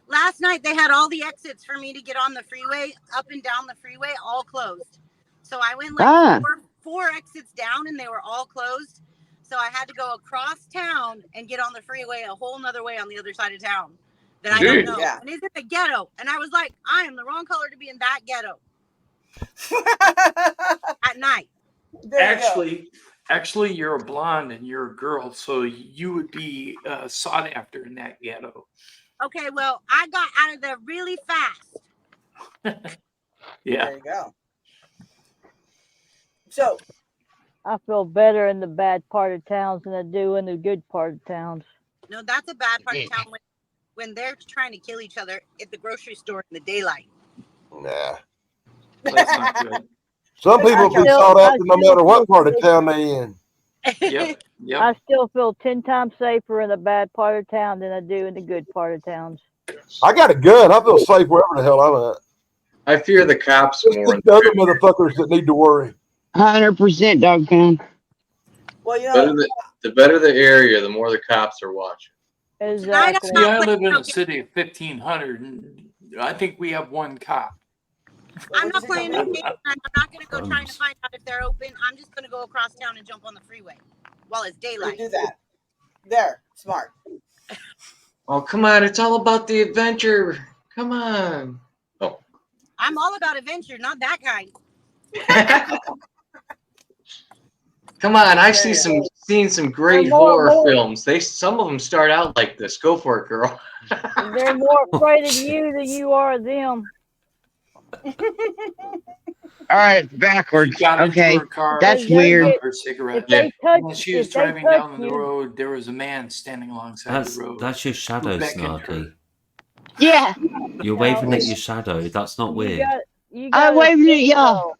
Last night they had all the exits for me to get on the freeway, up and down the freeway, all closed. So I went like four exits down, and they were all closed. So I had to go across town and get on the freeway a whole nother way on the other side of town that I don't know. Yeah. And it's in the ghetto. And I was like, I am the wrong color to be in that ghetto at night. Actually, you're a blonde and you're a girl, so you would be sought after in that ghetto. Okay, well, I got out of there really fast. Yeah. There you go. So I feel better in the bad part of towns than I do in the good part of towns. No, that's a bad part of town when they're trying to kill each other at the grocery store in the daylight. Nah. That's not good. Some people be sought after no matter what part of town they in. Yep. I still feel 10 times safer in the bad part of town than I do in the good part of towns. I got a gun. I feel safe wherever the hell I'm at. I fear the cops more. The other motherfuckers that need to worry. 100% dog pound. Well, you know, the better the area, the more the cops are watching. Exactly. See, I live in a city of 1,500, and I think we have one cop. I'm not playing this game. I'm not going to go trying to find out if they're open. I'm just going to go across town and jump on the freeway while it's daylight. do that. There, smart. Oh, come on. It's all about the adventure. Come on. Oh. I'm all about adventure, not that kind. Come on, I've seen some great horror films. Some of them start out like this. Go for it, girl. They're more afraid of you than you are of them. All right, backwards. Okay, that's weird. She was driving down the road. There was a man standing alongside the road. That's your shadow, Snarky. Yeah, You're waving at your shadow. That's not weird. You I gotta waved at think, y'all.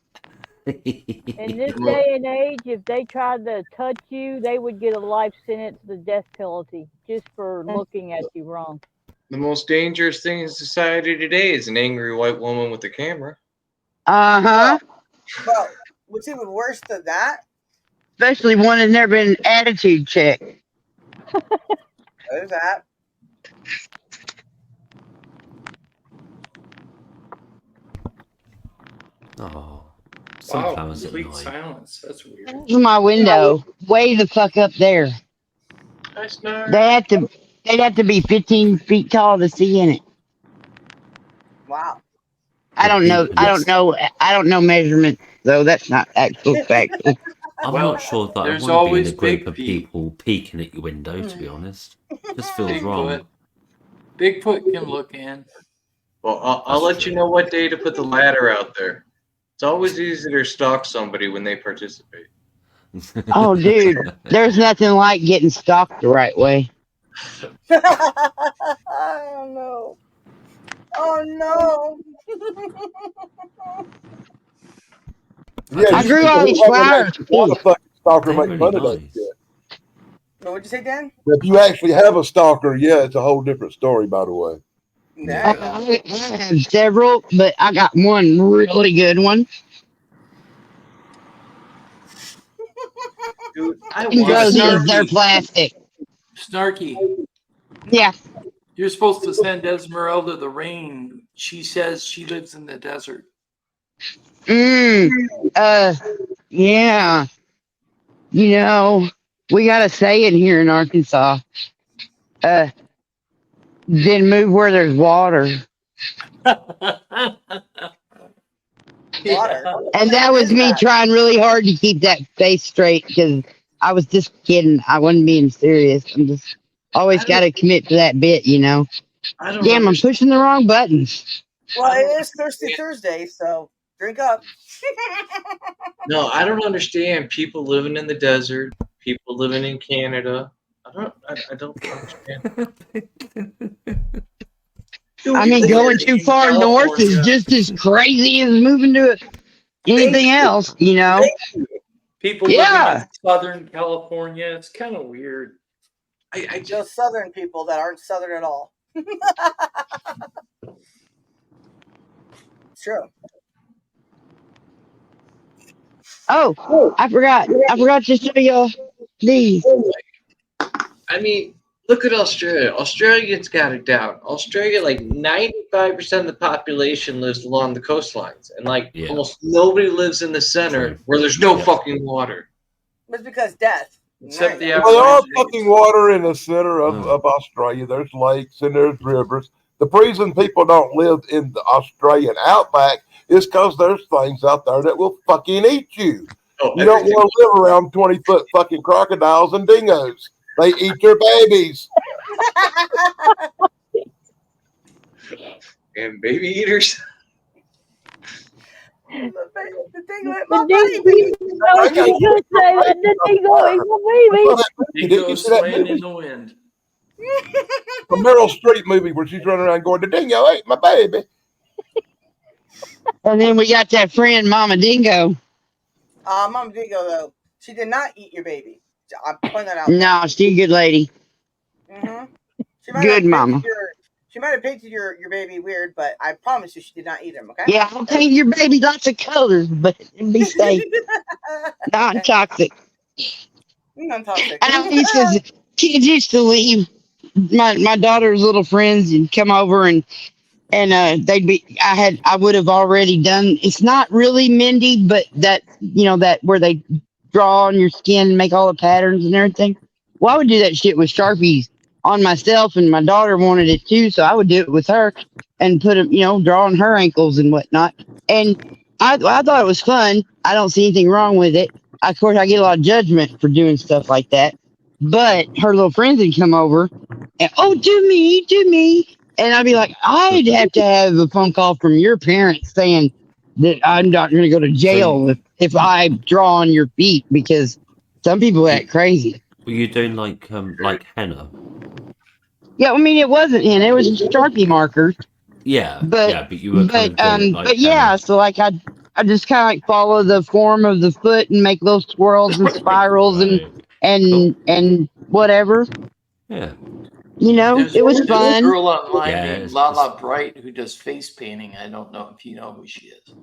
though, in this day and age, if they tried to touch you, they would get a life sentence, the death penalty, just for looking at you wrong. The most dangerous thing in society today is an angry white woman with a camera. Uh-huh. Well, what's even worse than that Especially one that's never been attitude checked. is that. Oh, Wow, sunflowers at complete night. silence. That's weird. This is my window. Way the fuck up there. Nice night. They'd have to be 15 feet tall to see in it. Wow. I don't know. I don't know measurements, though. That's not actual fact. I'm Well, not sure that I there's want to be in always a group Big of Pete. people peeking at your window, to be honest. Just feels Bigfoot. wrong. Bigfoot can look in. Well, I'll let you know what day to put the ladder out there. It's always easier to stalk somebody when they participate. Oh, dude, there's nothing like getting stalked the right way. Oh no. Oh no. Yeah, I you grew should all these have an flowers. actual water fucking stalker They're make really fun of that nice. shit. What'd you say, Dan? If you actually have a stalker, yeah, it's a whole different story, by the way. Yeah. I have several, but I got one really good one. Dude, I You can want grow to these. They're Snarky. plastic. Snarky. Yeah. You're supposed to send Esmeralda the rain. She says she lives in the desert. Yeah. You know, we got a saying here in Arkansas. Then move where there's water. Water. And that was me trying really hard to keep that face straight because I was just kidding. I wasn't being serious. I'm just always got to commit to that bit, you know. I don't Damn, I'm understand. pushing the wrong buttons. Well, it is Thirsty Thursday, so drink up. No, I don't understand people living in the desert, people living in Canada. I don't understand. I mean, going too far north is just as crazy as moving to anything else, you know. People Yeah. living in Southern California. It's kind of weird. I Just Southern people that aren't Southern at all. It's true. Oh, I forgot to show y'all these. I mean, look at Australia. Australians got it down. Australia, like 95% of the population lives along the coastlines, and like Yeah. almost nobody lives in the center True. where there's no fucking water. It's because death. Except the Right. Well, there are Aborigines. fucking water in the center of Australia. There's lakes and there's rivers. The reason people don't live in the Australian outback is because there's things out there that will fucking eat you. Oh, You don't everything- want to live around 20-foot fucking crocodiles and dingoes. They eat your babies. and baby eaters. The thing with The my dingo, baby. I was just gonna say that the dingo is a baby. You didn't Dingo see that swaying movie? in the wind. The Meryl Streep movie where she's running around going, the dingo ate my baby. And then we got that friend, Mama Dingo. Mom Dingo, though, she did not eat your baby. I'm pointing that out. No, she's a good lady. Mm-hmm. She Good mama. She might have painted your baby weird, but I promise you she did not eat him, okay? Yeah, I'll paint your baby lots of colors, but it'll be safe. Not toxic. Non-toxic. And I used to, kids used to leave my daughter's little friends and come over and they'd be, I would have already done, it's not really Mindy, but that, you know, that where they draw on your skin and make all the patterns and everything. Well, I would do that shit with Sharpies on myself, and my daughter wanted it too, so I would do it with her and put them, you know, draw on her ankles and whatnot. And I thought it was fun. I don't see anything wrong with it. Of course, I get a lot of judgment for doing stuff like that. But her little friends would come over and, oh, do me. And I'd be like, I'd have to have a phone call from your parents saying that I'm not going to go to jail if I draw on your feet, because some people act crazy. Were you doing like henna? Yeah, I mean, it wasn't in. It was Sharpie markers. Yeah, But yeah, but you were kind of doing it like but yeah. So like I just kind of like follow the form of the foot and make little swirls and spirals right. and whatever. Yeah. You know, There's it was a fun. girl online Yeah, named it's Lala Bright who does face painting. I don't know if you know who she is.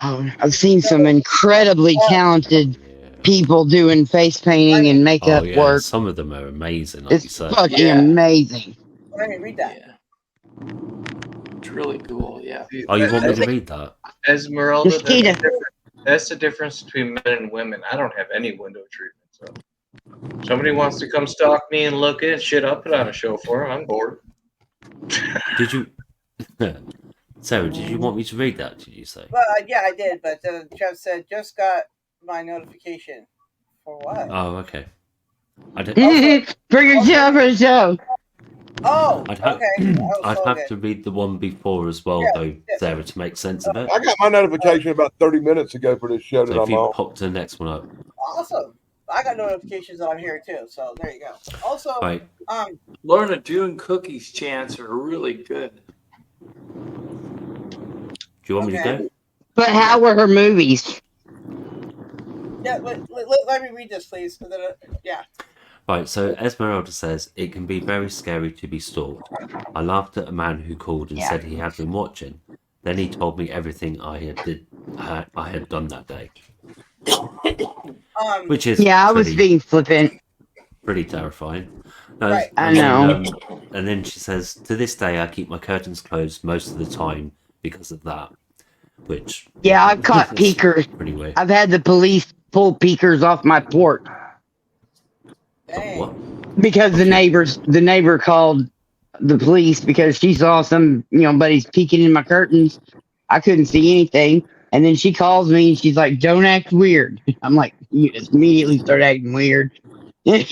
Oh, I've seen some incredibly talented people doing face painting and Oh makeup yeah, work. some of them are amazing, like you It's say. fucking amazing. Let me read that. It's really cool. Yeah. Oh, you want me to read that? Esmeralda, Mosquito. that's the difference between men and women. I don't have any window treatment, so somebody wants to come stalk me and look at shit, I'll put on a show for them. I'm bored. Did you, Sarah? Did you want me to read that? Did you say? Well, yeah, I did, but Jeff said just got my notification. For what? Oh, okay. I don't. For your show, for the show. Oh, I'd have, okay. I'd have to read the one before as well, though, Sarah, to make sense of it. I got my notification about 30 minutes ago for this show that So if I'm you on. pop the next one up. Awesome. I got notifications that I'm here too, so there you go. Also, Right. Lorna June Cookies chants are really good. Do you want me to go? But how were her movies? yeah, let me read this, please. And then, yeah. Right, so Esmeralda says, it can be very scary to be stalked. I laughed at a man who called and said he had been watching. Then he told me everything I had done that day. Which is I was being flippant. pretty terrifying. No, Right. I and know. Then, and then she says, to this day, I keep my curtains closed most of the time because of that. Which Yeah, I've caught is peekers. pretty weird. I've had the police pull peekers off my porch What? because the neighbor called the police because she saw some buddies peeking in my curtains. I couldn't see anything, and then she calls me and she's like, "Don't act weird." I'm like, you just immediately start acting weird. Anyway,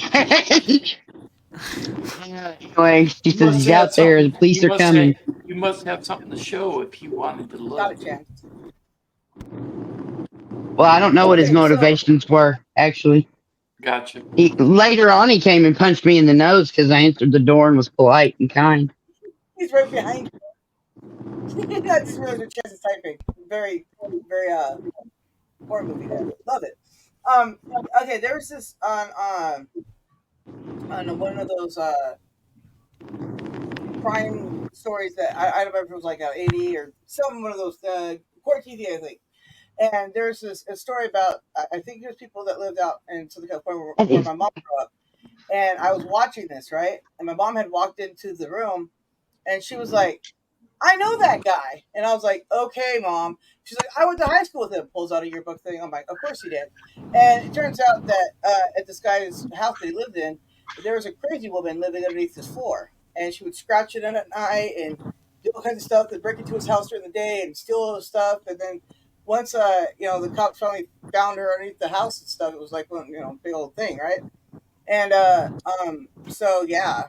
she says he's out there. The police are coming. You must have something to show if you wanted to look. Got a chance. Well, I don't know what his motivations were actually. Gotcha. Later on, he came and punched me in the nose because I answered the door and was polite and kind. He's right behind you. I just realized your chest is typing. Very, very horror movie there. Love it. Okay, there was this on one of those crime stories that I don't remember if it was like 80 or some one of those Court TV, I think. And there's a story about I think there's people that lived out in Southern California where my mom grew up, and I was watching this, right, and my mom had walked into the room, and she was like, "I know that guy," and I was like, "Okay, Mom." She's like, "I went to high school with him." Pulls out a yearbook thing. I'm like, "Of course he did." And it turns out that at this guy's house that he lived in, there was a crazy woman living underneath his floor, and she would scratch it in at night and do all kinds of stuff, and break into his house during the day and steal all his stuff, and then. Once the cops finally found her underneath the house and stuff, it was like big old thing, right? And so yeah,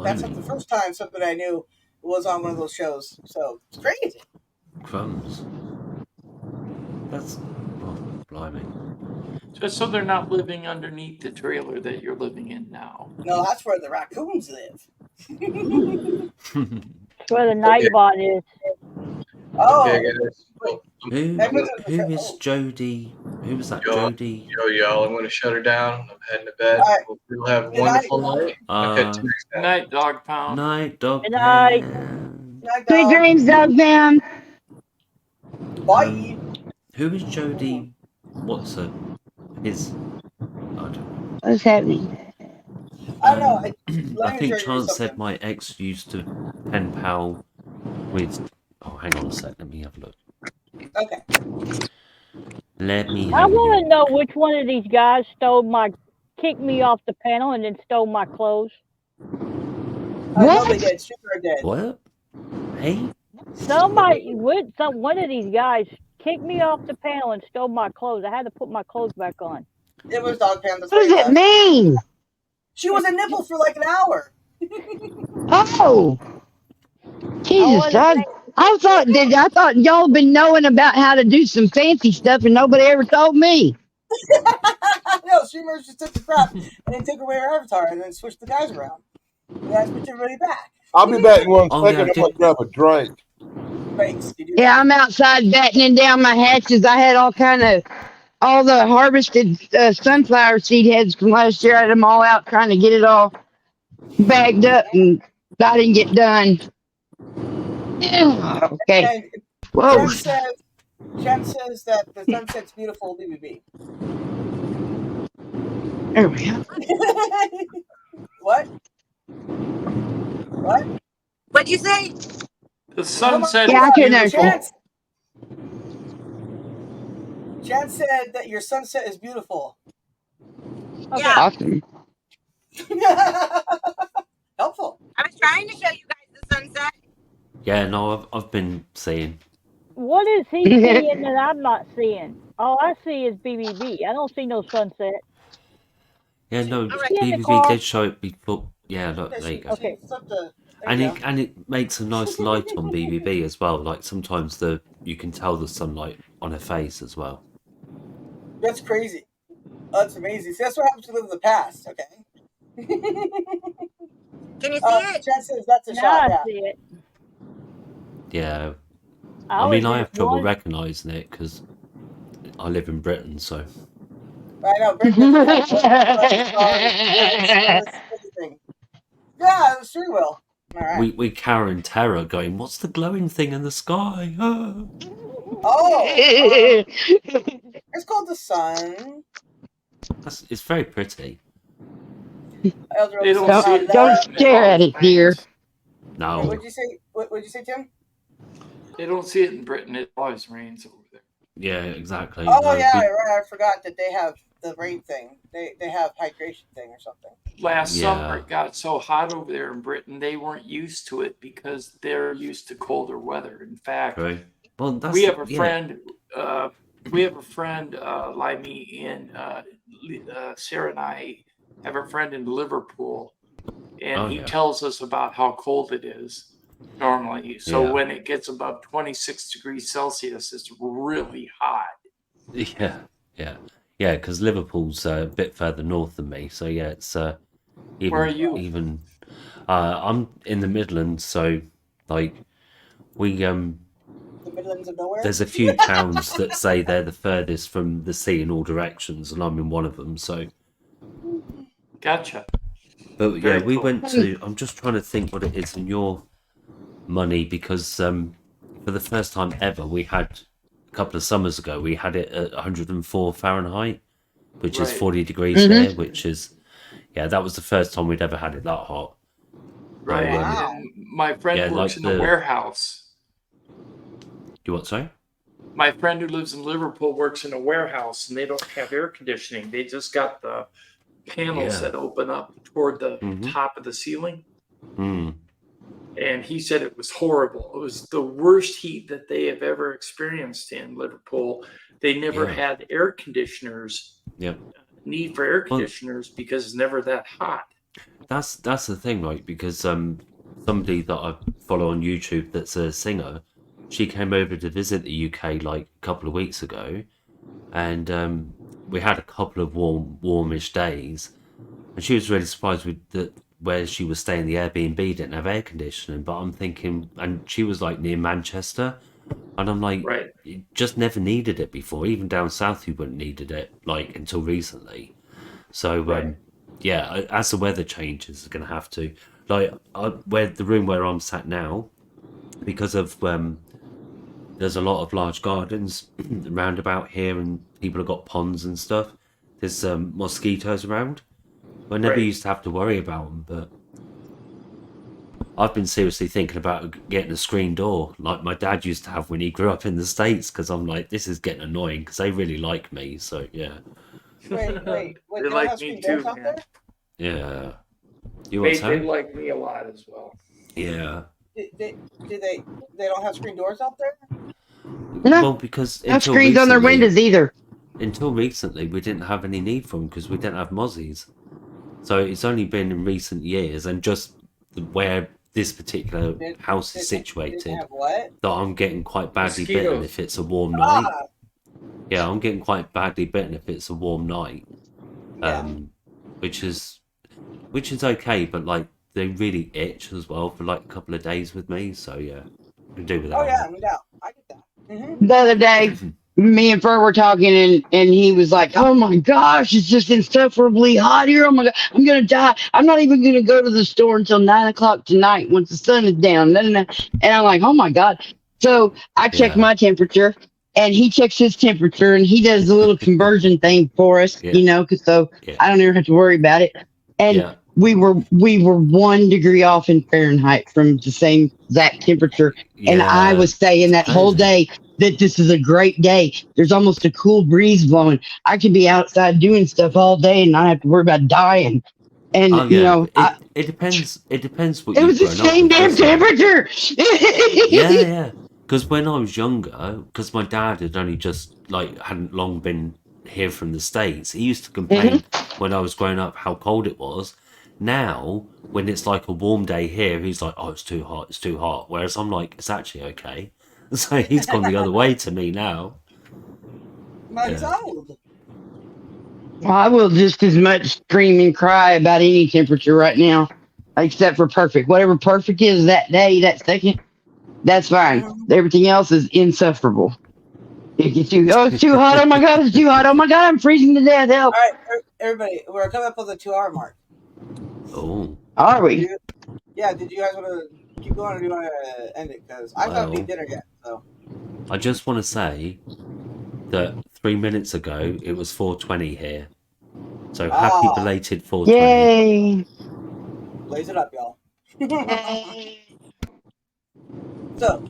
that's not the first time something I knew was on one of those shows. So it's crazy. Crumbs. That's blimey. Just so they're not living underneath the trailer that you're living in now. No, that's where the raccoons live. That's where the Nightbot is. Oh. Okay, guys. Who is Jody? Who was that? Jody? Yo, I'm going to shut her down. I'm heading to bed. We'll have a wonderful night. Good night, Dog Pound. Night, Dog Good night. Sweet dreams, Dog Pound. Bye. Who is Jody? What's his? I don't know. What's happening? I don't know. I think Chance said my ex used to pen pal with. Oh, hang on a sec. Let me have a look. Okay. Let me. I want to know which one of these guys kicked me off the panel and then stole my clothes. What? They did. Super did. What? Hey? One of these guys kicked me off the panel and stole my clothes. I had to put my clothes back on. It was Dog Pound. What does it mean? She was a nipple for like an hour. Oh, Jesus! I thought y'all been knowing about how to do some fancy stuff, and nobody ever told me. No, streamers just took the crap and then took away her avatar and then switched the guys around. That's what you're really back. I'll be back in 1 Oh, second. yeah, I'm gonna grab a drink. Thanks. You do Yeah, that. I'm outside battening down my hatches. I had all the harvested sunflower seed heads from last year. I had them all out trying to get it all bagged up, and I didn't get done. Okay. And Whoa. Jen says that the sunset's beautiful, BBB. There we go. What? What? What'd you say? The sunset Yeah, I is can beautiful. understand. Jen said that your sunset is beautiful. Yeah. Awesome. Helpful. I was trying to show you guys the sunset. Yeah, no, I've been seeing. What is he seeing that I'm not seeing? All I see is BBB. I don't see no sunset. Yeah, no, All right. See in the BBB car? did show it before. Yeah, look, there you go. Okay. And it makes a nice light on BBB as well. Like sometimes you can tell the sunlight on her face as well. That's crazy. That's amazing. See, that's what happens to live in the past, okay? Can you see it? Jen says that's a Now shot, I yeah. see it. Yeah, I I was mean, I have just trouble one- recognising it because I live in Britain, so I know. Yeah, it was free will. All right. we cower in terror, going, "What's the glowing thing in the sky?" Ah. Oh, it's called the sun. It's very pretty. Elder They don't says, see it. Don't stare at it, dear. No, What'd you say? What'd you say, Tim? They don't see it in Britain. It always rains over there. yeah, exactly. Oh No, yeah, we- right. I forgot that they have the rain thing. They have hydration thing or something. Last Yeah. summer, it got so hot over there in Britain, they weren't used to it because they're used to colder weather. In fact, True. Well, that's we have a yeah. friend. We have a friend, Limey, and Sarah and I have a friend in Liverpool, and Oh, he yeah. tells us about how cold it is normally. So Yeah. when it gets above 26 degrees Celsius, it's really hot. Yeah, yeah, yeah. Because Liverpool's a bit further north than me, so yeah, it's even. Where are you? Even, I'm in the Midlands, so like we The Midlands of nowhere. there's a few towns that say they're the furthest from the sea in all directions, and I'm in one of them. So, Gotcha. but yeah, Very we cool. went to. I'm just trying to think what it is in your money because for the first time ever, we had a couple of summers ago. We had it at 104 Fahrenheit, which is Right. 40 degrees Mhm. there, which is yeah, that was the first time we'd ever had it that hot. Right. Wow. And my friend Yeah, works like in a the- warehouse. You what? Sorry? My friend who lives in Liverpool works in a warehouse, and they don't have air conditioning. They just got the panels Yeah. that open up toward the Mhm. top of the ceiling. Hmm. And he said it was horrible. It was the worst heat that they have ever experienced in Liverpool. They never Yeah. had air conditioners, Yep. need for air Well- conditioners because it's never that hot. That's the thing, right? Because somebody that I follow on YouTube that's a singer, she came over to visit the UK like a couple of weeks ago, and we had a couple of warmish days, and she was really surprised with that where she was staying. The Airbnb didn't have air conditioning, but I'm thinking, and she was like near Manchester, and I'm like, Right. you just never needed it before. Even down south, you wouldn't needed it like until recently. So Right. yeah, as the weather changes, it's going to have to like where the room where I'm sat now, because of there's a lot of large gardens round about here, and people have got ponds and stuff. There's mosquitoes around. I never Right. used to have to worry about them, but I've been seriously thinking about getting a screen door like my dad used to have when he grew up in the States, because I'm like, this is getting annoying because they really like me. So yeah, Wait, They they don't like have me screen doors too, out man. there? yeah. You want They to? like me a lot as well. Yeah. They don't have screen doors out there? No, Well, because no until screens on their recently- windows either. Until recently, we didn't have any need for them because we didn't have mozzies. So it's only been in recent years, and just where this particular Did- house is didn't situated, have what? that I'm getting quite badly bitten Mosquitoes. if it's a warm night. Ah, Yeah, I'm getting quite badly bitten if it's a warm night, Yeah. which is okay. But like they really itch as well for like a couple of days with me. So yeah, I can do without. Oh yeah, no doubt. I get that. Mm-hmm. The other day, me and Fur were talking, and he was like, "Oh my gosh, it's just insufferably hot here. Oh my god, I'm gonna die. I'm not even gonna go to the store until 9 o'clock tonight once the sun is down." And I'm like, "Oh my god." So I check Yeah. my temperature, and he checks his temperature, and he does a little conversion thing for us, Yeah. you know, so Yeah. I don't ever have to worry about it. And Yeah. we were 1 degree off in Fahrenheit from the same exact temperature. And I Yeah. was saying that whole crazy. day that this is a great day. There's almost a cool breeze blowing. I could be outside doing stuff all day and not have to worry about dying. And Oh you yeah, know, it depends. It depends what it you've was the grown up same with, damn doesn't it? temperature. Yeah, yeah. Because when I was younger, because my dad had only just like hadn't long been here from the States, he used to complain when I was growing up how cold it was. Now, when it's like a warm day here, he's like, "Oh, it's too hot. It's too hot." Whereas I'm like, "It's actually okay." So he's gone the other way to me now. Mine's Yeah. old. Well, I will just as much scream and cry about any temperature right now, except for perfect. Whatever perfect is that day, that second, that's fine. Mhm. Everything else is insufferable. It gets you, oh, it's too hot. Oh my God, it's too hot. Oh my God, I'm freezing to death. Help. All right, everybody, we're coming up with the 2-hour mark. Oh, Are Do we? you, yeah, did you guys want to keep going or do you want to end it? Because I haven't well, eaten dinner yet. So I just want to say that 3 minutes ago it was 4:20 here. So happy Ah, belated 4:20. Yay. blaze it up, y'all. Yay. So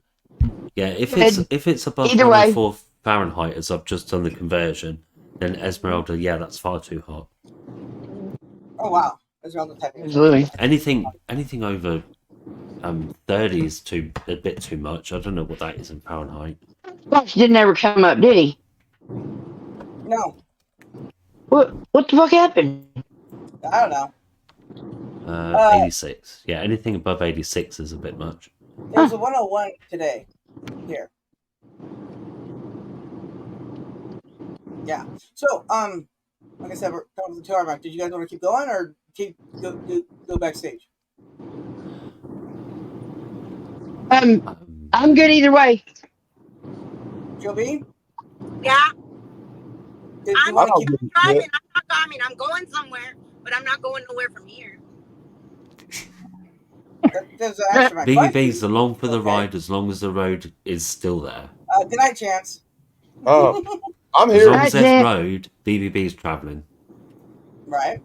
Yeah, Good. if it's above Either way. 104 Fahrenheit, as I've just done the conversion, then Esmeralda, yeah, that's far too hot. oh wow, that's around the type. Absolutely. Anything over 30 is a bit too much. I don't know what that is in Fahrenheit. Fox didn't ever come up, did he? No, What the fuck happened? I don't know. 86. Yeah, anything above 86 is a bit much. It was a 101 today. Here. Yeah. So like I said, we're coming to the 2-hour mark. Did you guys want to keep going or go backstage? I'm good either way. Joe B? Yeah, Did I'm you want to I'll keep? do it. driving. I'm going somewhere, but I'm not going nowhere from here. That doesn't answer my BBB's question. along for the Okay. ride as long as the road is still there. Good night, Chance. I'm As here. long as That's there's it. road, BBB's travelling. Right.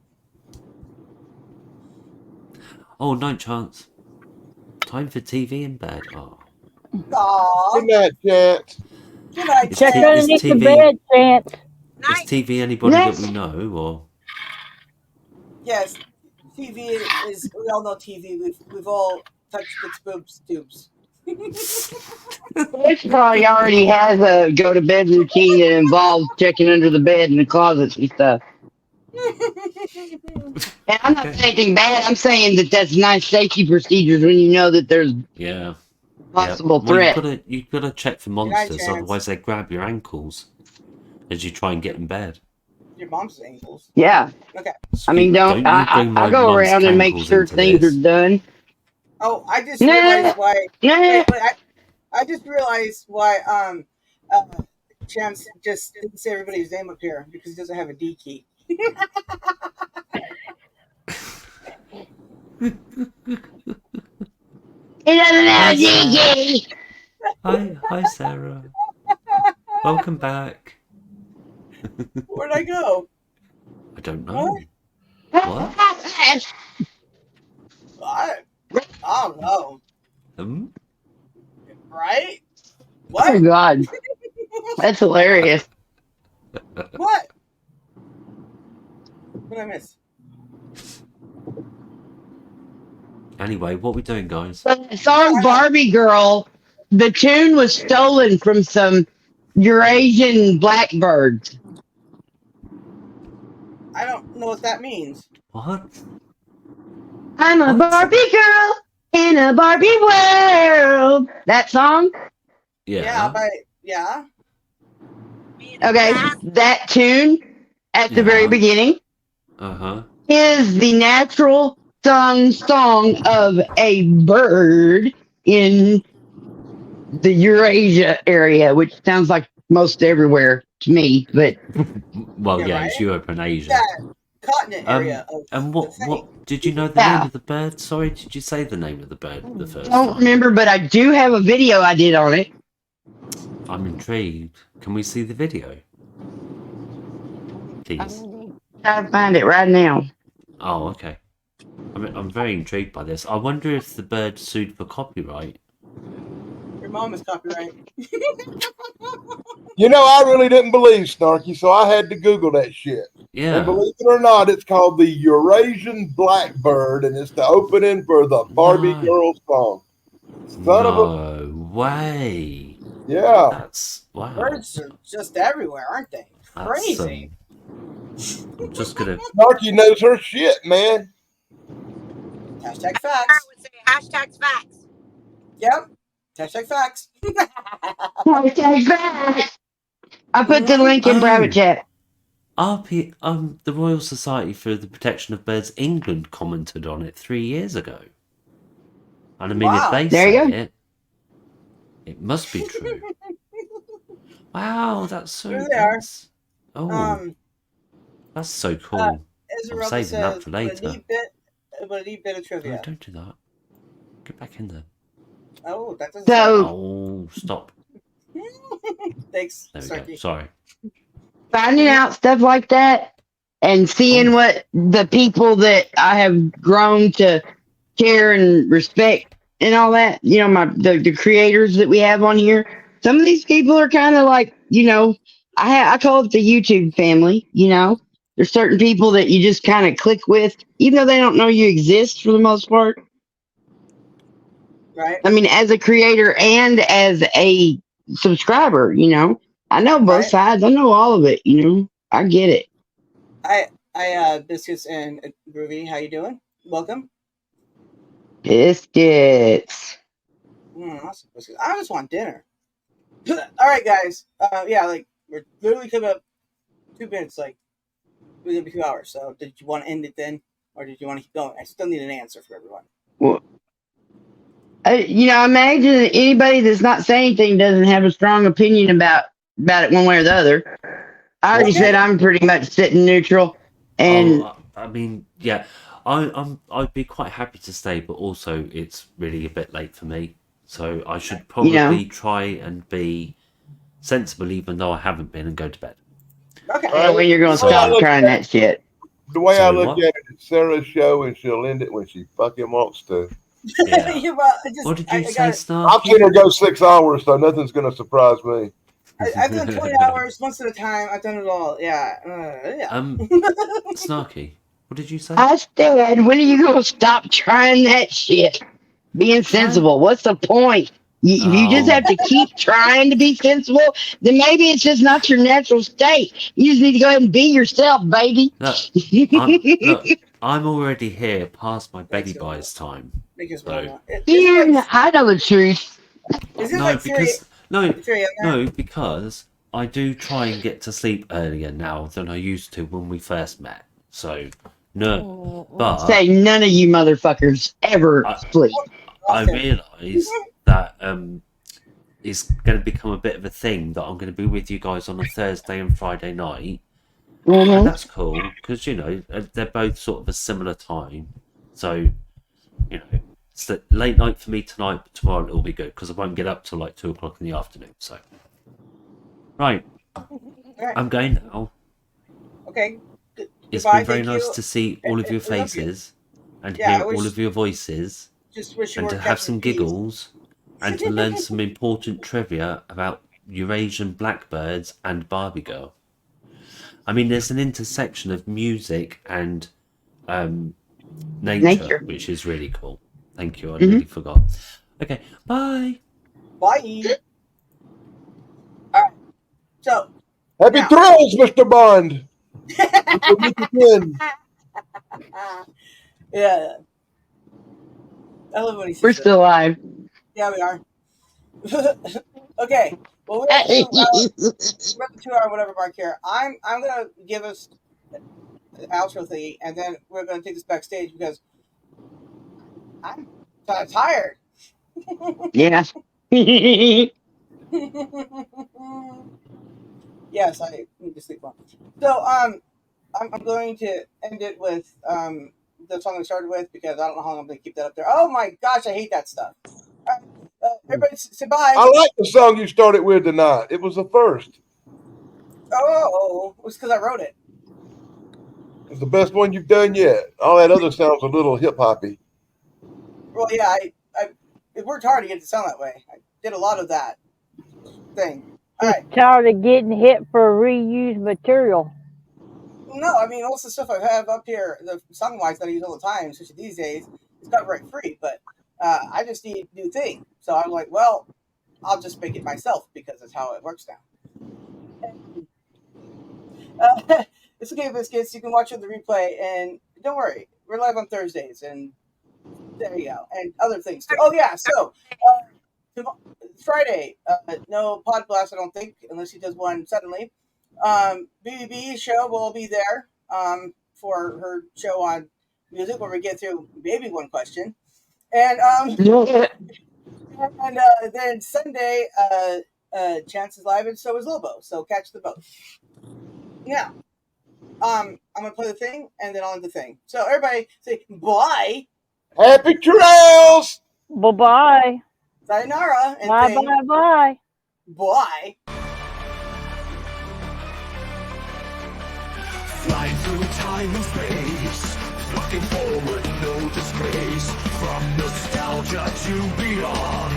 Oh, night chance. Time for TV in bed. Oh, Aw. Good night, chat. Good night, It's Check T- Chance. it's underneath the TV. bed, Chance. is Night. TV anybody Yes. that we know, or Yes, TV is. We all know TV. We've all touched its boobs tubes. It probably already has a go to bed routine that involves checking under the bed and the closets and stuff. And I'm not Okay. saying anything bad. I'm saying that that's nice safety procedures when you know that there's yeah. possible Well, threat. you've got to check for night, monsters, Chance. otherwise they grab your ankles as you try and get in bed. Your mom's ankles. Yeah. Okay. I mean, Don't you bring my I go mum's around and make cankles sure into things this. are done. Oh, I just Nah. realized why. Nah. Wait, I just realized why Chance just didn't say everybody's name up here because he doesn't have a D key. He doesn't have a Sarah. DG. Hi, Sarah. Welcome back. Where'd I go? I don't know. What? What? I don't know. Right? Oh What? God, that's hilarious. What? What did I miss? Anyway, what we doing, guys? The song Barbie Girl, the tune was stolen from some Eurasian blackbirds. I don't know what that means. What? I'm a What? Barbie girl in a Barbie world. That song? Yeah, but yeah. Okay, that tune at the very Yeah. beginning Uh-huh. is the natural song of a bird in the Eurasia area, which sounds like most everywhere to me, but Well, Yeah, yeah, right? it's Europe and Asia. That continent area of And the what thing. did you know the name Yeah. of the bird? Sorry, did you say the name of the bird the first don't time? remember, but I do have a video I did on it. I'm intrigued. Can we see the video? I'm Please. trying to find it right now. Oh, okay. I'm very intrigued by this. I wonder if the bird sued for copyright. Your mom is copyright. You know, I really didn't believe Snarky, so I had to Google that shit. Yeah. And believe it or not, it's called the Eurasian Blackbird, and it's the opening for the Barbie No. Girl song. Son of a No way. yeah. That's wow. Birds are just everywhere, aren't they? That's, Crazy. I'm just gonna. Snarky knows her shit, man. Hashtag I facts. would say hashtags facts. Yep. Hashtag facts. Hashtag back. I put the link in private chat. The Royal Society for the Protection of Birds England commented on it 3 years ago. And I mean, Wow. if they There you say go. it must be true. Wow, that's so. Here they are. That's so cool. Ezra I'm saving that says, for "What a later. neat bit of No, trivia." don't do that. Get back in there. Oh, that doesn't. So Oh, stop. Thanks, There we go. Sarky. Sorry. finding out stuff like that and seeing what the people that I have grown to care and respect and all that, you know, the creators that we have on here. Some of these people are kind of like, you know, I call it the YouTube family. You know, there's certain people that you just kind of click with, even though they don't know you exist for the most part. Right. I mean, as a creator and as a subscriber, you know, I know both Right. sides. I know all of it. You know, I get it. Biscuits and Groovy, how you doing? Welcome. Biscuits. Awesome biscuits. I just want dinner. All right, guys. Yeah, like we're literally coming up 2 minutes. Like we're gonna be 2 hours. So, did you want to end it then, or did you want to keep going? I still need an answer from everyone. Well, you know, imagine that anybody that's not saying anything doesn't have a strong opinion about it one way or the other. I already said I'm pretty much sitting neutral, and I mean, yeah, I'd be quite happy to stay, but also it's really a bit late for me, so I should probably try and be sensible, even though I haven't been, and go to bed. Okay. when you're gonna So- stop trying that shit. The way I Sorry, look what? at it, it's Sarah's show, and she'll end it when she fucking wants to. Yeah. Yeah, well, I just, What did I you say, got, I've Snarky? seen her go 6 hours, so nothing's gonna surprise me. I've done 20 hours once at a time. I've done it all. Yeah. Yeah. Snarky, what did you say? I said, when are you gonna stop trying that shit? Being sensible. What's the point? You just Oh. have to keep trying to be sensible. Then maybe it's just not your natural state. You just need to go ahead and be yourself, baby. Look, I'm already here past my Betty buys time. Make us So- wrong. Yeah, I know the truth. Is it No, like because no, 3 a.m. no, because I do try and get to sleep earlier now than I used to when we first met. So no, but Say none of you motherfuckers ever sleep. I realise that it's going to become a bit of a thing that I'm going to be with you guys on a Thursday and Friday night. Mhm. And that's cool because you know they're both sort of a similar time. So you know it's the late night for me tonight, but tomorrow it'll be good because I won't get up till like 2 o'clock in the afternoon. So right, Alright. I'm going now. Okay. It's Goodbye, been very thank nice you. to see all of your I love you. faces and Yeah, I hear all wish- of your voices. Just wish you And were to have Captain some Peace. giggles and to learn some important trivia about Eurasian blackbirds and Barbie Girl. I mean, there's an intersection of music and nature, which is really cool. Thank you. I really forgot. Okay, bye. Bye. All right. So, Happy now- thrills, Mr. Bond. We'll meet again. yeah. I love when he says We're that. still alive. Yeah, we are. Okay. Well, we're at the 2 hour whatever mark here. I'm gonna give us the outro thingy, and then we're gonna take this backstage because I'm tired. Yeah. Yes, I need to sleep more. So, I'm going to end it with the song I started with because I don't know how long I'm going to keep that up there. Oh my gosh, I hate that stuff. Everybody say bye. I like the song you started with tonight. It was the first. Oh, it was because I wrote it. It's the best one you've done yet. All that other sounds a little hip hoppy. Well, yeah, I worked hard to get it to sound that way. I did a lot of that thing. All right. Tired of getting hit for reused material. No, I mean, most of the stuff I have up here, the song-wise that I use all the time, especially these days, it's copyright free, but I just need new things. So I'm like, well, I'll just make it myself because that's how it works now. It's okay, Biscuits. You can watch it on the replay, and don't worry, we're live on Thursdays, and there you go, and other things too. Oh yeah, so Friday, no Pod Blast, I don't think, unless he does one suddenly. BBB show will be there for her show on music, where we get through maybe one question, and then Sunday, Chance is live, and so is Lobo. So catch the both. Yeah. I'm gonna play the thing, and then I'll end the thing. So everybody say bye. Happy trails. Bye-bye. Sayonara. And Bye. Bye. Flying through time and space, looking forward, no disgrace. From nostalgia to beyond,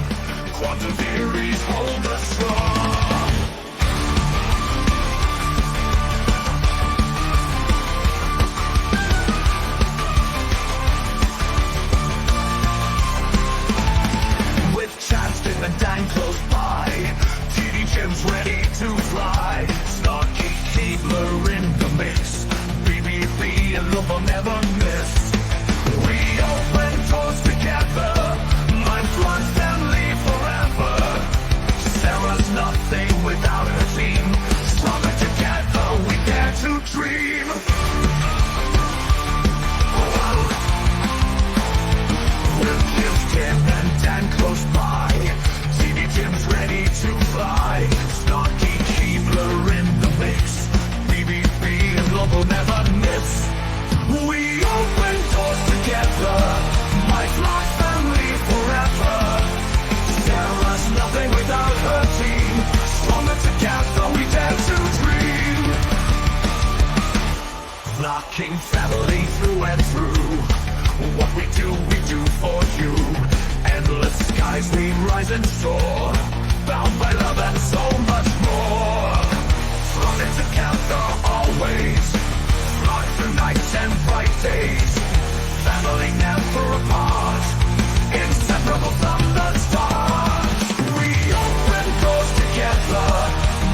quantum theories hold us strong. Chapstick and dang close by, TD Jim's ready to fly. Snarky Keebler in the mix, BBB and Lobo never miss. We open doors together, mind floods family forever. Sarah's nothing without her team, stronger together we dare to dream. With Jim, Tim and Dan close by, Jim's ready to fly. Snarky Keebler in the mix, BBB and Lobo never miss. We open doors together, my flock family forever. Sarah's nothing without her team, stronger together we dare to dream. Flocking family through and through, what we do for you. Endless skies we rise and soar, bound by love and so much more. Thrown into counter always, flock through nights and bright days. Family never apart, inseparable from the start. We open doors together,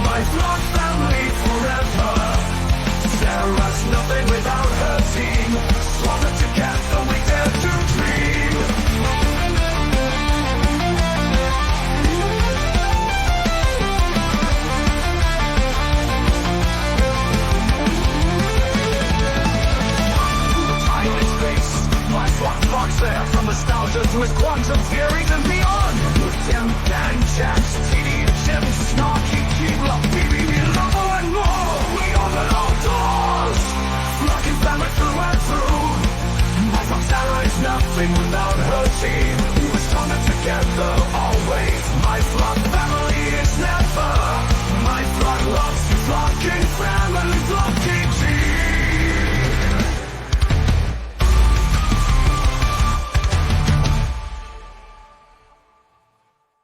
my flock family forever. Sarah's nothing without her team, stronger together we dare to dream. Flocks there from nostalgia to his quantum theories and beyond. With Tim, Dan, Jax, TD, Jim, Snarky, Keebler, BBB, Lobo, and more. We open all doors, flocking family through and through. My flock Sarah is nothing without her team. We're stronger together always. My flock.